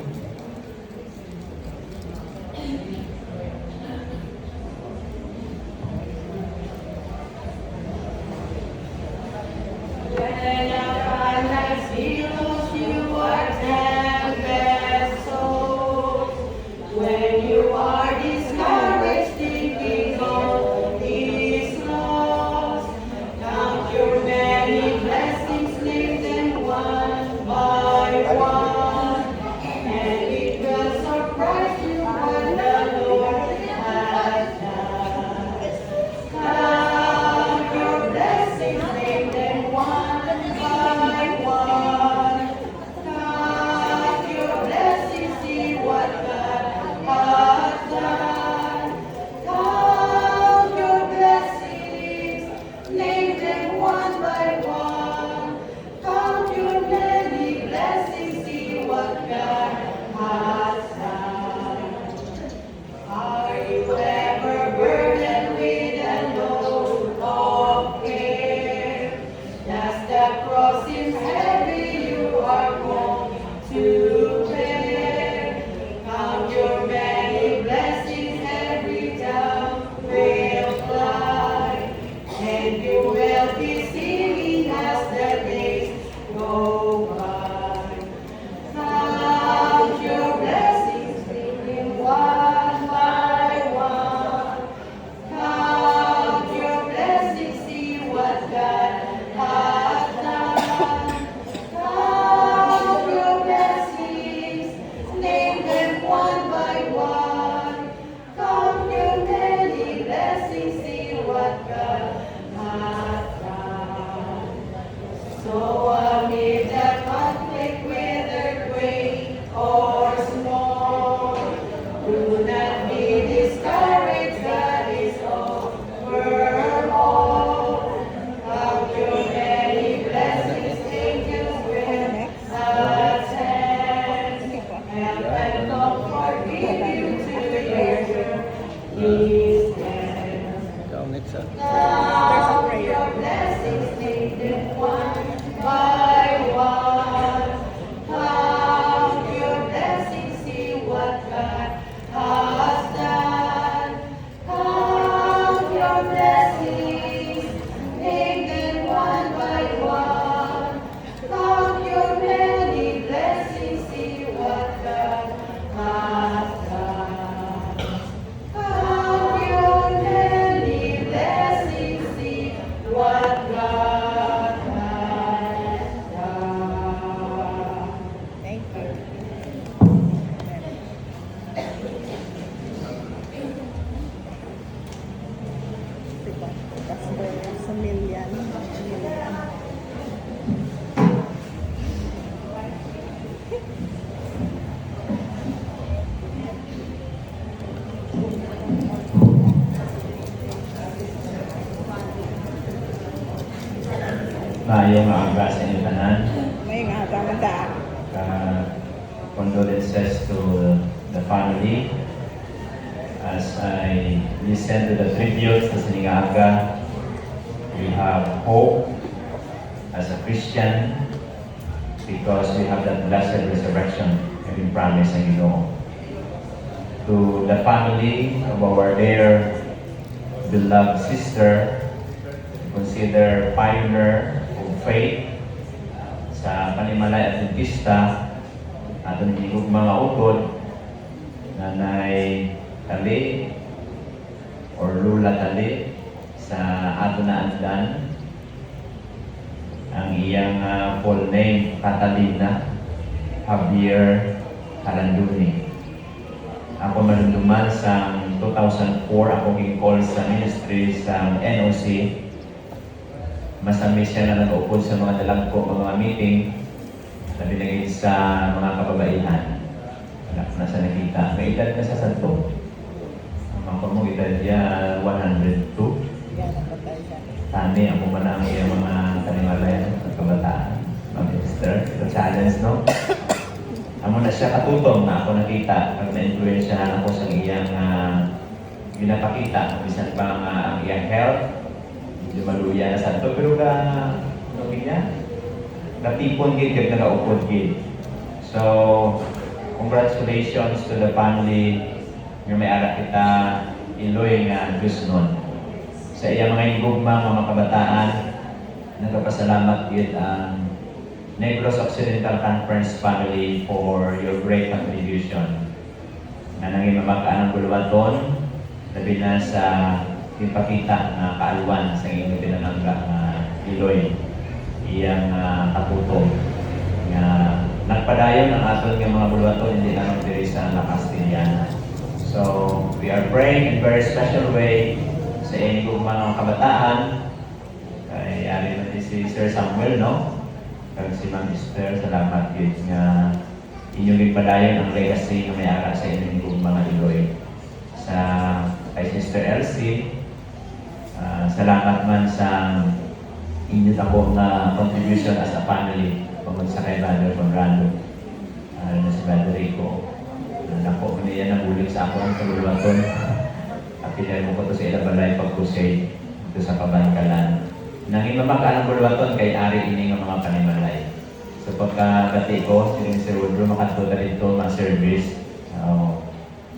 When you are discouraged, thinking all is lost, count your many blessings, name them one by one, and it will surprise you what the Lord has done. Count your blessings, name them one by one. Count your blessings, see what God has done. Count your blessings, name them one by one. Count your many blessings, see what God has done. Are you ever burdened with a load of care? Just the cross is heavy, you are going to bear. Count your many blessings, every down will fly, and you will be singing as the days go by. Count your blessings, bringing one by one. Count your blessings, see what God has done. Count your blessings, name them one by one. Count your many blessings, see what God has done. Maayong aga sa inyong tanan. May nga kamanda. Condolences to the family. As I listen to the tributes sa sining aga, we have hope as a Christian because we have that blessed resurrection and been promised ng Ginoo. To the family of our dear beloved sister, consider pioneer of faith sa Panimalay Adventista atong higug mga utod Nanay Tali or Lula Tali sa ato na andan. Ang iyang full name Catalina Javier Calanduni. Ako manunduman sa 2004 ako ging-call sa ministry sa NOC. Masami siya na nag-upod sa mga dalagko mga meeting na binigay sa mga kababaihan. Anak na sa nakita. May edad na sa santo. Ang mga mo edad niya 102. Tani ako man ang iyang mga kanimalay at kabataan. Mag-minister. Ito challenge, no? Amo na siya katutong na ako nakita pag na-influensyahan ako sa iyang ginapakita. Bisan pa ang iyang health. Medyo maluya na santo. Pero ano niya? Natipon gid kag nagaupod gid. So, congratulations to the family nga may ara kita Iloy nga Diyos nun. Sa iyang mga higugma, mga kabataan, nagpapasalamat gid ang Negros Occidental Conference family for your great contribution. Na nanging mamakaan ang buluwaton, labi na sa ipakita na kaalwan sa inyong pinanangga Iloy. Iyang katutong nga nagpadayon ang aton nga mga buluwaton hindi lang diri sa La Castillana. So we are praying in very special way sa inyong mga kabataan. Kay ari na si Sir Samuel, no? Kag si Ma'am Esther, salamat gid nga inyong ipadayon ang legacy nga may ara sa inyong mga Iloy. Sa kay Sister Elsie, salamat man sa inyo akong contribution as a family pagod sa kay Brother Conrado na si Brother Rico. Nako ko niya nabulig sa ako ang kaluluwaton at pinay mo ko to sa ilabalay pag-crusade dito sa Kabankalan. Nanging mamakaan ang buluwaton kay ari ini nga mga panimalay. So pagkagati ko, si Sir Woodrow makatuta dito mga service.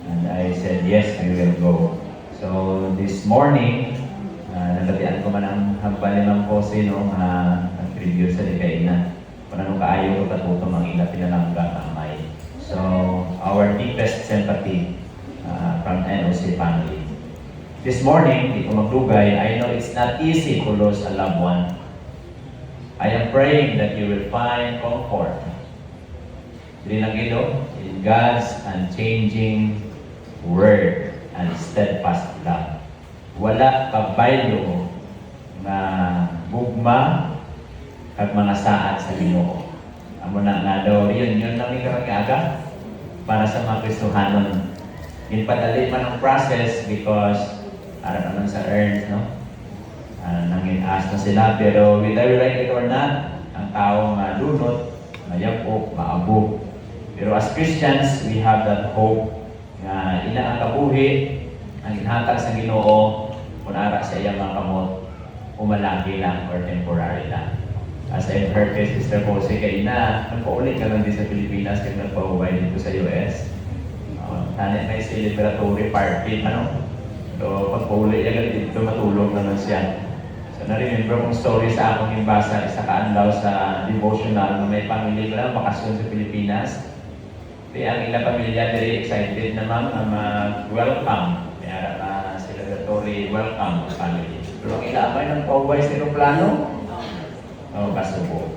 And I said, yes, I will go. So this morning, nagatian ko man ang hambal ng Jose, no, nag-tribute sa Dikaina. Kung anong kaayo ko katuto mga ila pinalangga kamay. So, our deepest sympathy from NOC family. This morning, di ko magdugay, I know it's not easy to lose a loved one. I am praying that you will find comfort in God's unchanging word and steadfast love. Wala kabaylo na bugma kag mga saad sa Ginoo. Amo na nga daw yun lang ikaw para sa mga Kristohanon. Ginpadali man ang process because para naman sa earns, no? Nangin-ask na sila, pero whether we like it or not, ang tao malunod, mayapok, maabog. Pero as Christians, we have that hope na ina ang kabuhi, ang inhatag sa Ginoo, kung ara sa iyang mga kamot, umalagi lang or temporary lang. As I've heard kay Sister Jose kay ina, nagpaulit ka lang din sa Pilipinas kaya nagpahuway dito sa US. Tanit may celebratory party, ano? So, pagpauli yan dito, matulog naman siya. So, na-remember kong story sa akong imbasa, isa kaanlaw sa devotional na may pamilya ko lang, bakasyon sa Pilipinas. Kaya ang ilang pamilya, very excited naman na mag-welcome. Kaya celebratory welcome sa family. Pero ang ilamay ng pauway sa aeroplano, kasubo.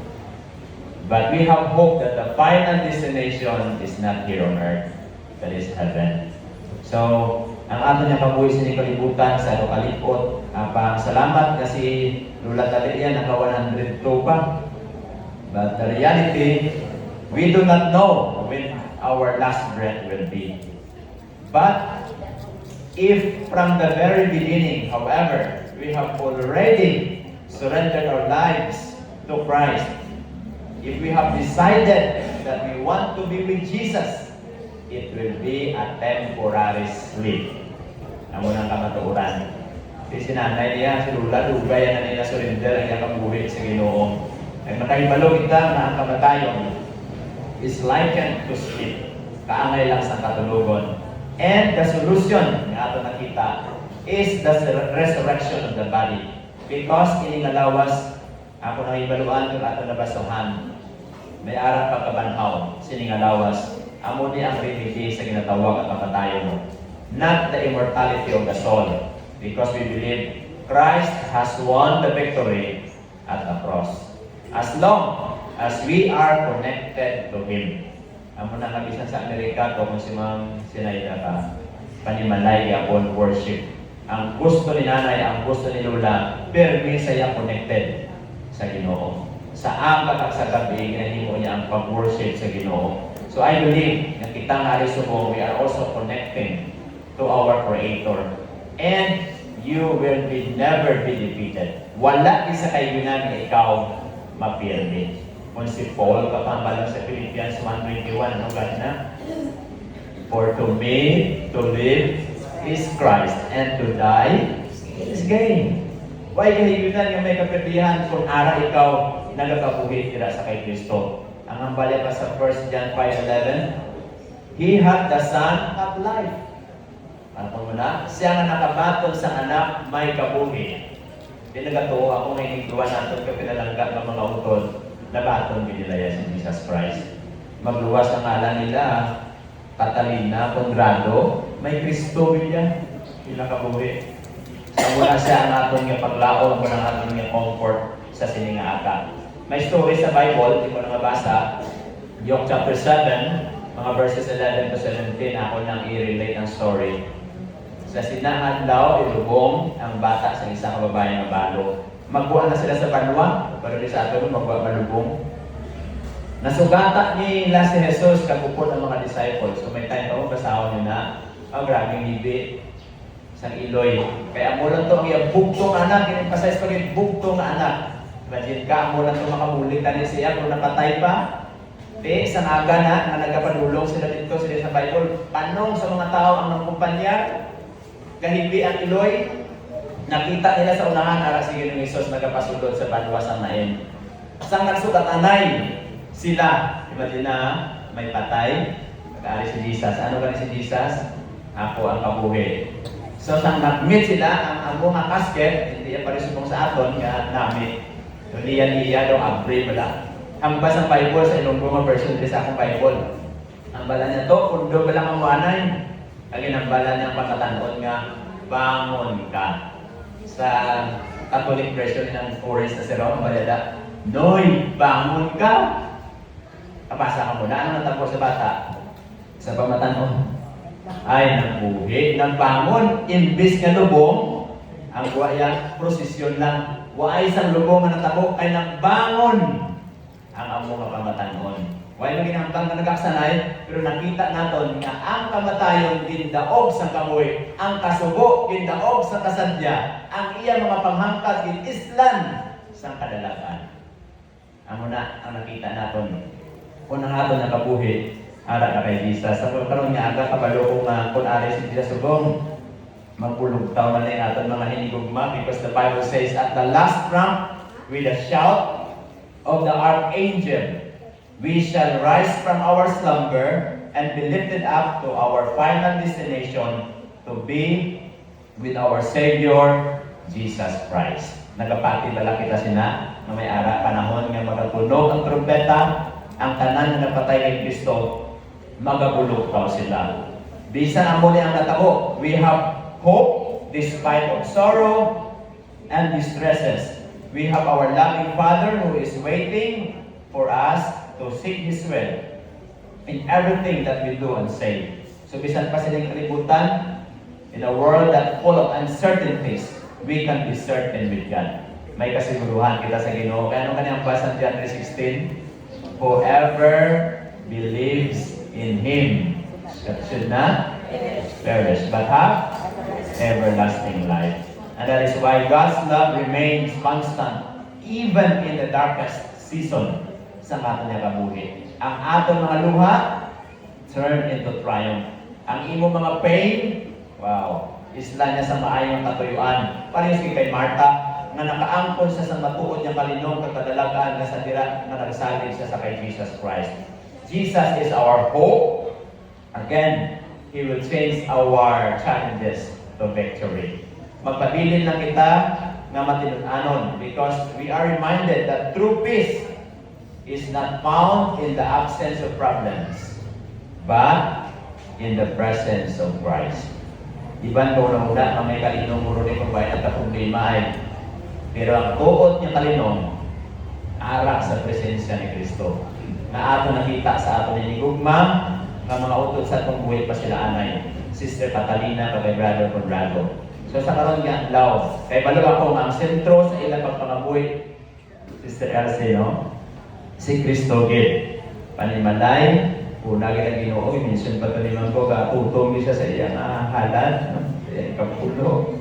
But we have hope that the final destination is not here on earth, that is heaven. So, ang ato niya kabuhi sa kalibutan sa kalipot. Salamat kasi Lula Talia naka 102 pa. But the reality, we do not know when our last breath will be. But if from the very beginning, however, we have already surrendered our lives to Christ, if we have decided that we want to be with Jesus, it will be a temporary sleep. Amo nang kamatuoran. Si sinanay niya, si Lula, dugay na nila surrender ang iyang kabuhi sa Ginoo. Ay makahibalo kita na ang kamatayon is likened to sleep. Kaangay lang sa katulugon. And the solution nga ato nakita is the resurrection of the body. Because iningalawas, ako nang ibaluan kung ato nabasuhan, may arang pagkabanhaw, siningalawas, amo ni ang remedy sa ginatawag at kamatayon. Not the immortality of the soul. Because we believe Christ has won the victory at the cross. As long as we are connected to Him. Amo na kabisan sa Amerika kung si Ma'am Sinaida ka, panimalay upon worship. Ang gusto ni nanay, ang gusto ni Lola, permi saya connected sa Ginoo. Sa angkat at sa gabi, ginahimo niya ang pag-worship sa Ginoo. So I believe na kita nga rin sumo, we are also connecting to our Creator. And you will never be defeated. Wala isa kayo na ikaw mapirdi. Kung si Paul kapambalang sa Philippians 1:21, ano gano'n na? For to me, to live is Christ, and to die is gain. Why kahiginan yung may kapirdihan kung ara ikaw nagakabuhi tira sa kay Kristo? Ang ambali pa sa 1 John 5:11, He had the Son of life. Ano mo na? Siya nga nakabatol sa anak may kabuhi. Pinagatuo ako may higduan natin kapinalangga ng mga utod na batong binilaya si Jesus Christ. Magluwas ang ngalan nila, Catalina, Conrado, may Kristo bilya, pinakabuhi. Sa mula siya ang aton nga paglao, ang mula ang aton nga comfort sa siningaaka. May story sa Bible, hindi ko na mabasa, yung chapter 7, mga verses 11 to 17, ako nang i-relate ang story. Sa sinahan daw, ilubong ang bata sa isang babae na balo. Magbuwan na sila sa banwa, pero di sa ato magbuwan malubong. Nasugata nila si Jesus kapupon ang mga disciples. So may time pa mo, basahon nyo na, grabing hibi, isang iloy. Kaya mo lang ito ang iyang bugtong anak, in-emphasize pa rin bugtong anak. Imagine ka, mo lang ito makamulitan niya siya kung napatay pa. Isang aga na nagkapadulong sila dito, sila sa Bible. Panong sa mga tao ang nangkumpanya, kahibi ang iloy, nakita nila sa unahan, ara sige ng Isos nagkapasulod sa banwas ang nain. Sang nagsukat anay, sila, imagine na, may patay, nag-aari si Jesus. Ano ka si Jesus? Ako ang kabuhi. So, sang nag-meet sila, ang buong casket, hindi yan parisubong sa aton, nga namin. So, niya daw, abri wala. Ang basang Bible sa Ilonggo version, hindi sa akong Bible. Ang bala niya to, kundo ba lang ang muanay? Ang ang bala niya pagkatanon nga, bangon ka. Sa Catholic version ng Forest na si Roma Balada, Noy, bangon ka! Kapasa ka muna. Ano natapos sa bata? Sa pamatanon. Ay, nagbuhi, nagbangon, imbis nga lubong, ang buhaya, prosesyon lang. Waay isang lubong nga natabo, ay nagbangon ang amo nga pamatanon. Waay lang ginambang na nagaksanay, pero nakita naton nga ang kamatayon gindaog sa kamoy, ang kasubo gindaog sa kasadya, ang iya mga panghangkat ginislan sa kadalagan. Amo na ang nakita naton. Kung ang aton nakabuhi, ara na kay Jesus. Sa karon nga aga kabalo ko nga kun ari si Jesus subong magpulog taw man ni aton mga hinigugma, because the Bible says at the last trump with a shout of the archangel we shall rise from our slumber and be lifted up to our final destination to be with our Savior Jesus Christ. Nagapati bala kita sina na may ara panahon nga magatunog ang trumpeta, ang tanan nga napatay kay Kristo magabulog daw sila. Bisan ang muli ang natabo, we have hope despite of sorrow and distresses. We have our loving Father who is waiting for us to seek His will in everything that we do and say. So bisan pa silang kalibutan, in a world that full of uncertainties, we can be certain with God. May kasiguruhan kita sa Ginoo. Kaya ano kanyang basa John 3:16? Whoever believes in Him should not perish, but have everlasting life. And that is why God's love remains constant, even in the darkest season sa aton nga kabuhi. Ang aton mga luha turn into triumph. Ang imo mga pain, wow, isla niya sa maayong katuyuan. Parehas kay Marta, nga nakaangkon siya sa matuod niya kalinong kagkadalagaan nga sa dira nga nagsalig siya sa kay Jesus Christ. Jesus is our hope. Again, He will change our challenges to victory. Magpabilin lang kita nga matinunanon because we are reminded that true peace is not found in the absence of problems, but in the presence of Christ. Iban ko na muna na may kalinong muro ni pagbayad at problema ay, pero ang tuot niya kalinong, arak sa presensya ni Kristo. Na ato nakita sa ato ni Gugma, nga mga utod sa itong buhay pa sila anay. Sister Catalina, kay Brother Conrado. So sa karon nga law, kay balo ako nga ang sentro sa ilang pagpangabuhi, Sister Elsie, no? Si Kristo gid. Panimalay, una gid Ginoo, minsan pa taniman ko ka tutong siya sa iyang halad, no? Kapulo.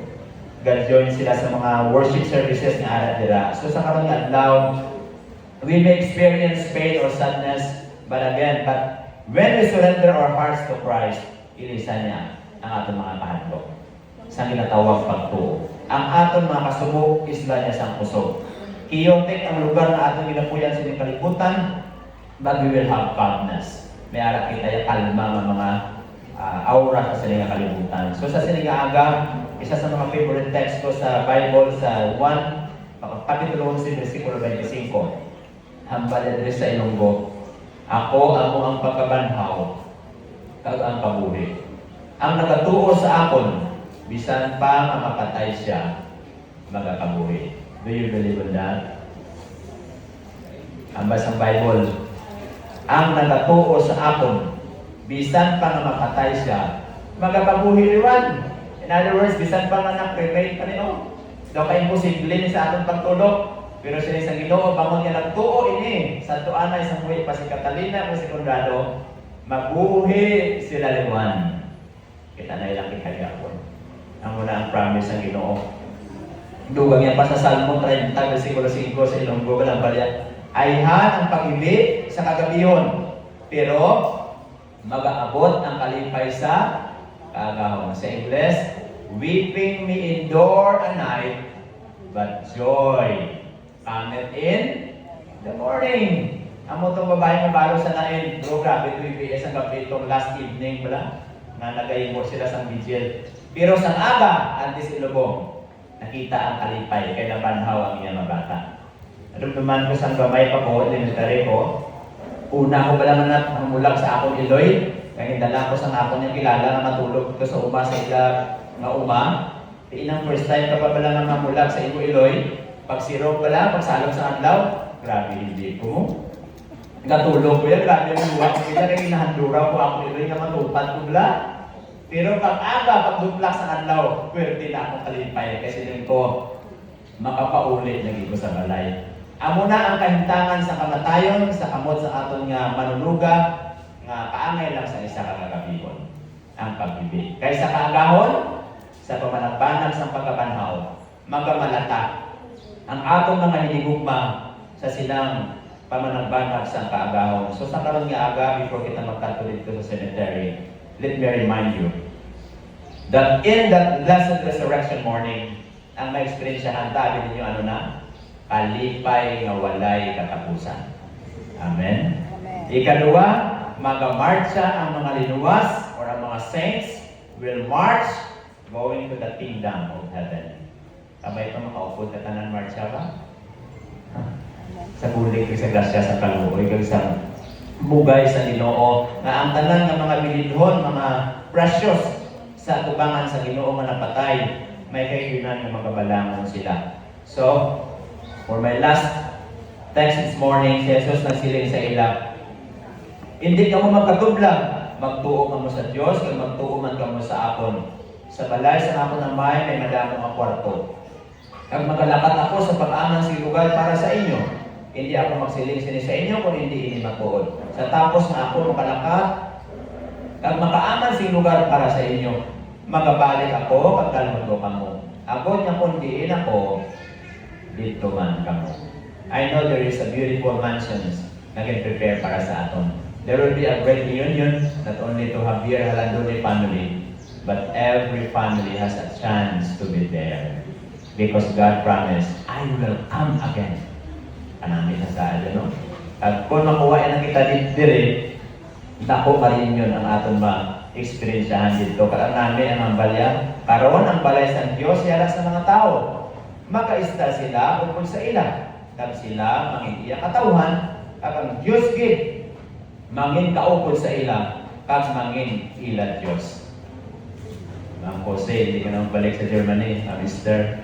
God join sila sa mga worship services nga ara dira. So sa karon nga law, we may experience pain or sadness, but when we surrender our hearts to Christ, ilisa niya ang atong mga kahadlok sa ginatawag pagtuo. Ang aton mga kasubok, isla niya sa kusog. Chaotic ang lugar na atong ginapuyan sa inyong kalibutan, but we will have calmness. May ara kita yung kalma ng mga aura sa sininga kalibutan. So sa sininga aga, isa sa mga favorite text ko sa Bible sa 1, Kapitulo 11, versikulo 25. Hambal na sa Ilonggo, ako amo ang pagkabanhaw, kag ang kabuhi. Ang nagatuo sa akon, bisan pa nga mapatay siya, magakabuhi. Do you believe in that? Ang basang Bible, ang nagatuo sa akon, bisan pa nga mapatay siya, magakabuhi riwan. In other words, bisan pa nga nak-remain pa nino. Daw ka imposible ni sa atong pagtulog. Pero sila sa Ginoo, bangon niya nagtuo ini. Sa tuanay sa buhay pa si Catalina o si Conrado, mabuhi sila liwan. Kita na ilang ikayapon. Ang muna ang promise ng Ginoo. Dugang yan pa sa Salmo 30, versikulo 5 sa Ilonggo, ng balya. Ayhan ang pag-ibig sa kagabiyon, pero mag-aabot ang kalipay sa kagahon. Sa Ingles, weeping may endure a night, but joy cometh in the morning. Amo itong babae nga balo sa nain, bro, grabe ito ibigay sa gabi itong last evening pala, na nagayimo sila sa vigil. Pero sa aga, antes ilubong, nakita ang kalipay, kay nabanhaw ang iyang mabata. Naman ko sa gamay pa ko, elementary ko, una ko pala man humulag sa akong iloy, kaya hindala ko sa akong niyang kilala na matulog ko sa uma sa ila nga uma. Inang first time ka pa pala nga mamulag sa imo iloy, pag sirog pala, pagsalog sa adlaw, grabe hindi ko. Ngatulog ko yan, grabe ang buwak. Kaya kaya inahandura ko ako iloy nga matupad ko bala. Pero pag aga, pag duplak sa adlaw, pwerte na akong kalipay kasi din ko makapaulit lagi ko sa balay. Amo na ang kahintangan sa kamatayon, sa kamot sa aton nga manunuga, nga kaangay lang sa isa kagabihon, ang pag-ibig. Kaysa kaagahon, sa pamanagbanag sa pagkabanhaw, magamalata ang atong mga hinigugma sa silang pamanagbanag sa kaagahon. So sa karon nga aga, before kita magkanto dito sa cemetery, let me remind you that in that blessed resurrection morning, ang ma-experience-yahan tabi ninyo ano na? Kalipay nga walay katapusan. Amen? Ikaduwa, magamarcha ang mga linuwas or ang mga saints will march going to the kingdom of heaven. Kamay ito makaupod ka tanan marcha ba? Sa kulig sa grasya sa kaluoy, kag sa bugay sa Ginoo na ang tanan ng mga bilidhon, mga precious sa tubangan sa Ginoo nga napatay, may kaibigan nga magabalangon sila. So, for my last text this morning, si Jesus nagsiling sa ila, hindi ka mo magkatublag, magtuo ka mo sa Diyos, kung magtuo man ka mo sa akon. Sa balay sa akon ng may madamong ang kwarto. Kag magalakat ako sa pag-angan sa lugar para sa inyo, hindi ako magsiling sini sa inyo kung hindi ini magtuod. Sa tapos na ako makalakat, kag makaaman sa lugar para sa inyo, magabalik ako pagkalmundo ka mo. Agod nga kung diin ako, dito man kamo. I know there is a beautiful mansions na prepare para sa aton. There will be a great reunion, not only to Javier Halandone family, but every family has a chance to be there. Because God promised, I will come again. Kanami na sa no? At kung makuha na kita dito, dako pa rin yun ang aton ma-experiensyahan dito. Kaya namin ang balya, karoon ang balay sa Diyos, yara sa mga tao. Makaista sila upod sa ila. Kag sila mangingiyak katawhan, kag ang Diyos gid mangin kaupod sa ila, kag mangin ila Diyos. Ang Jose, hindi ka naman balik sa Germany, Mr.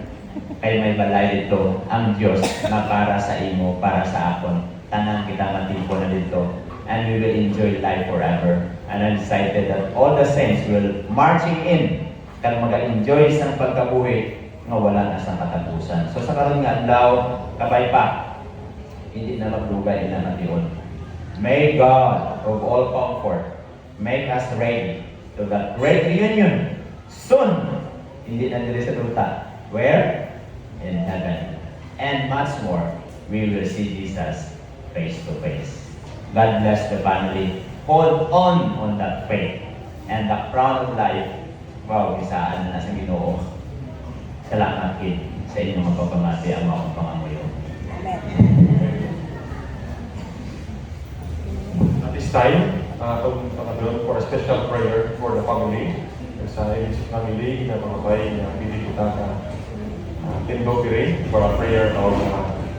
Kay may balay dito ang Diyos na para sa imo, para sa akon. Tanan kita matipo na dito. And we will enjoy life forever. And I'm excited that all the saints will marching in kag mag-enjoy sa pagkabuhi nga wala na sa katapusan. So sa karon nga adlaw, kabay pa, hindi na magdugay na mation. May God of all comfort make us ready to that great reunion soon. Hindi na diri sa duta. Where? In heaven. And much more, we will see Jesus face to face. God bless the family. Hold on that faith. And the crown of life, wow, isaan na sa Ginoo. Salamat kid sa inyong magpapamati ang mga pangamuyo. At this time, itong pagkakaroon for a special prayer for the family. Sa Ilisip family, na mga bay na pili kita na Tindo Pire for a prayer of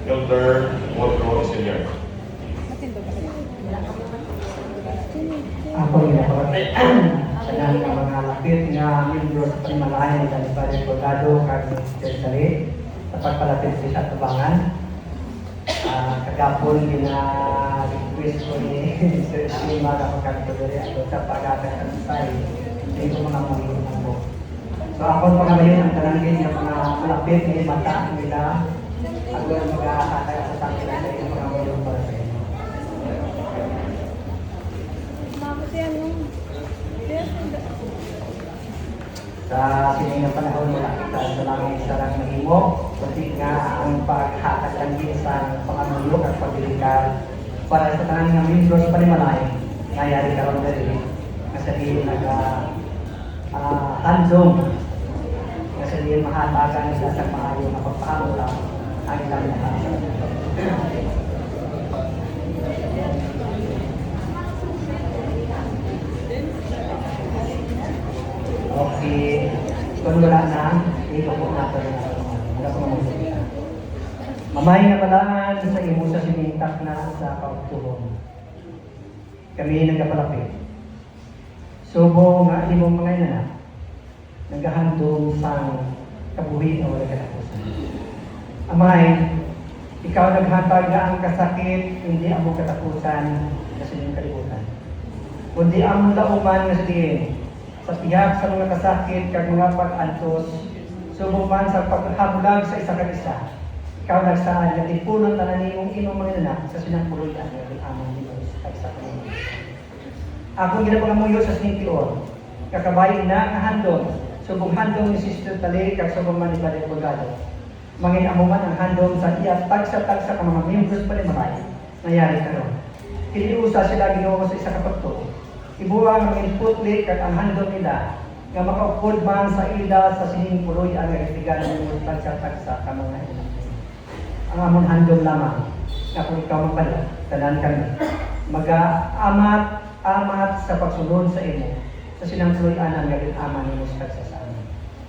Elder Woodrow Isilier. Ako yung napakatay sa ng mga lapit nga membro sa Pimalayan sa Liparin Colgado kag Sari sa pagpalapit sa Tabangan. Kagapon request ko ni Sir Lima na pagkakadori ako sa pag-atay ng style. Hindi ko mga mga mo. So ako pa ngayon ang talangin ng mga malapit ni mata nila ako ang mag-aatay sa tangin sa inyong mga mga para sa inyo. Sa sining na panahon wala kita sa langit sarang mahimo kasi nga ang paghatag ng sa pangamuyo at pagdilikan para sa tanan nga membro sa Panimalay nayari karon diri nga sa diin handom nga sa diin mahatagan nila sa maayo na pagpahamula ang ilang nahasan. Okay, kung wala na, ipapok natin na wala ko mamagsalita. Mamay nga palangan sa imo sa sinintak na sa kaugtuhon. Kami nagkapalapit. Subo nga imong mga inanak, naghahandom sa kabuhi na wala katapusan. Amay, ikaw naghatag na ang kasakit, hindi ang katapusan sa inyong kalibutan. Kundi ang lauman nga sa diin, sa tihak sa mga kasakit kag mga pag-antos, sumuman sa paghabulag sa isa kag isa. Ikaw nagsaan nga tipunon tanan nimong imong mga anak sa sinangpuloy-an nga among Dios kag sa kanimo. Ako ginapangamuyo sa sinitior, kakabay na nga handom, subong handom ni Sister Tali kag subong man ni Padre Colgado. Mangin amuman ang handom sa iya tagsa-tagsa ka mga membros pa ni Maray, nayari karon. Kiniusa sila Ginoo sa isa ka pagtuo. Ibuang ang inputli kag ang handom nila nga makaupod man sa ila sa sining puloy ang itigan ng tagsa-tagsa ka mga ila. Ang amon handom lamang nga kung ikaw magpala, tanan kami. Mag-amat sa pagsunod sa imo sa sinang puloy-an ang aman nimo sa tagsasama.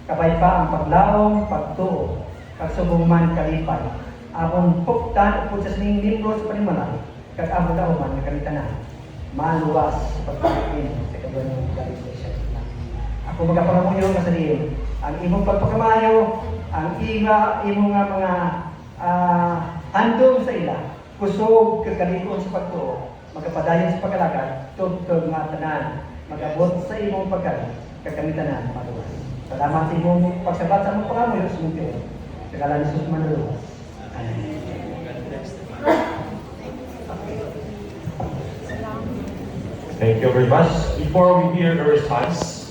Kabay pa ang paglaom, pagtuo, kag subong man kalipay. Amon puktan upod sa sining libro sa Panimalay kag amon dauman nga kanitanan. Maluwas sa pagpapin sa kabuan ng Galilea. Ako magapangamuyo nga sa diin, ang imong pagpakamayo, ang imong nga mga handom sa ila, kusog kagalikon sa pagtuo, magapadayon sa pagkalagad, tugtog nga tanan, magabot sa imong pagkalit, kakamitanan, maluwas. Salamat sa imong pagsabat sa imong pangamuyo sa imong Diyos. Sa ngalan ni Jesus maluwas. Amen. Thank you very much. Before we hear the response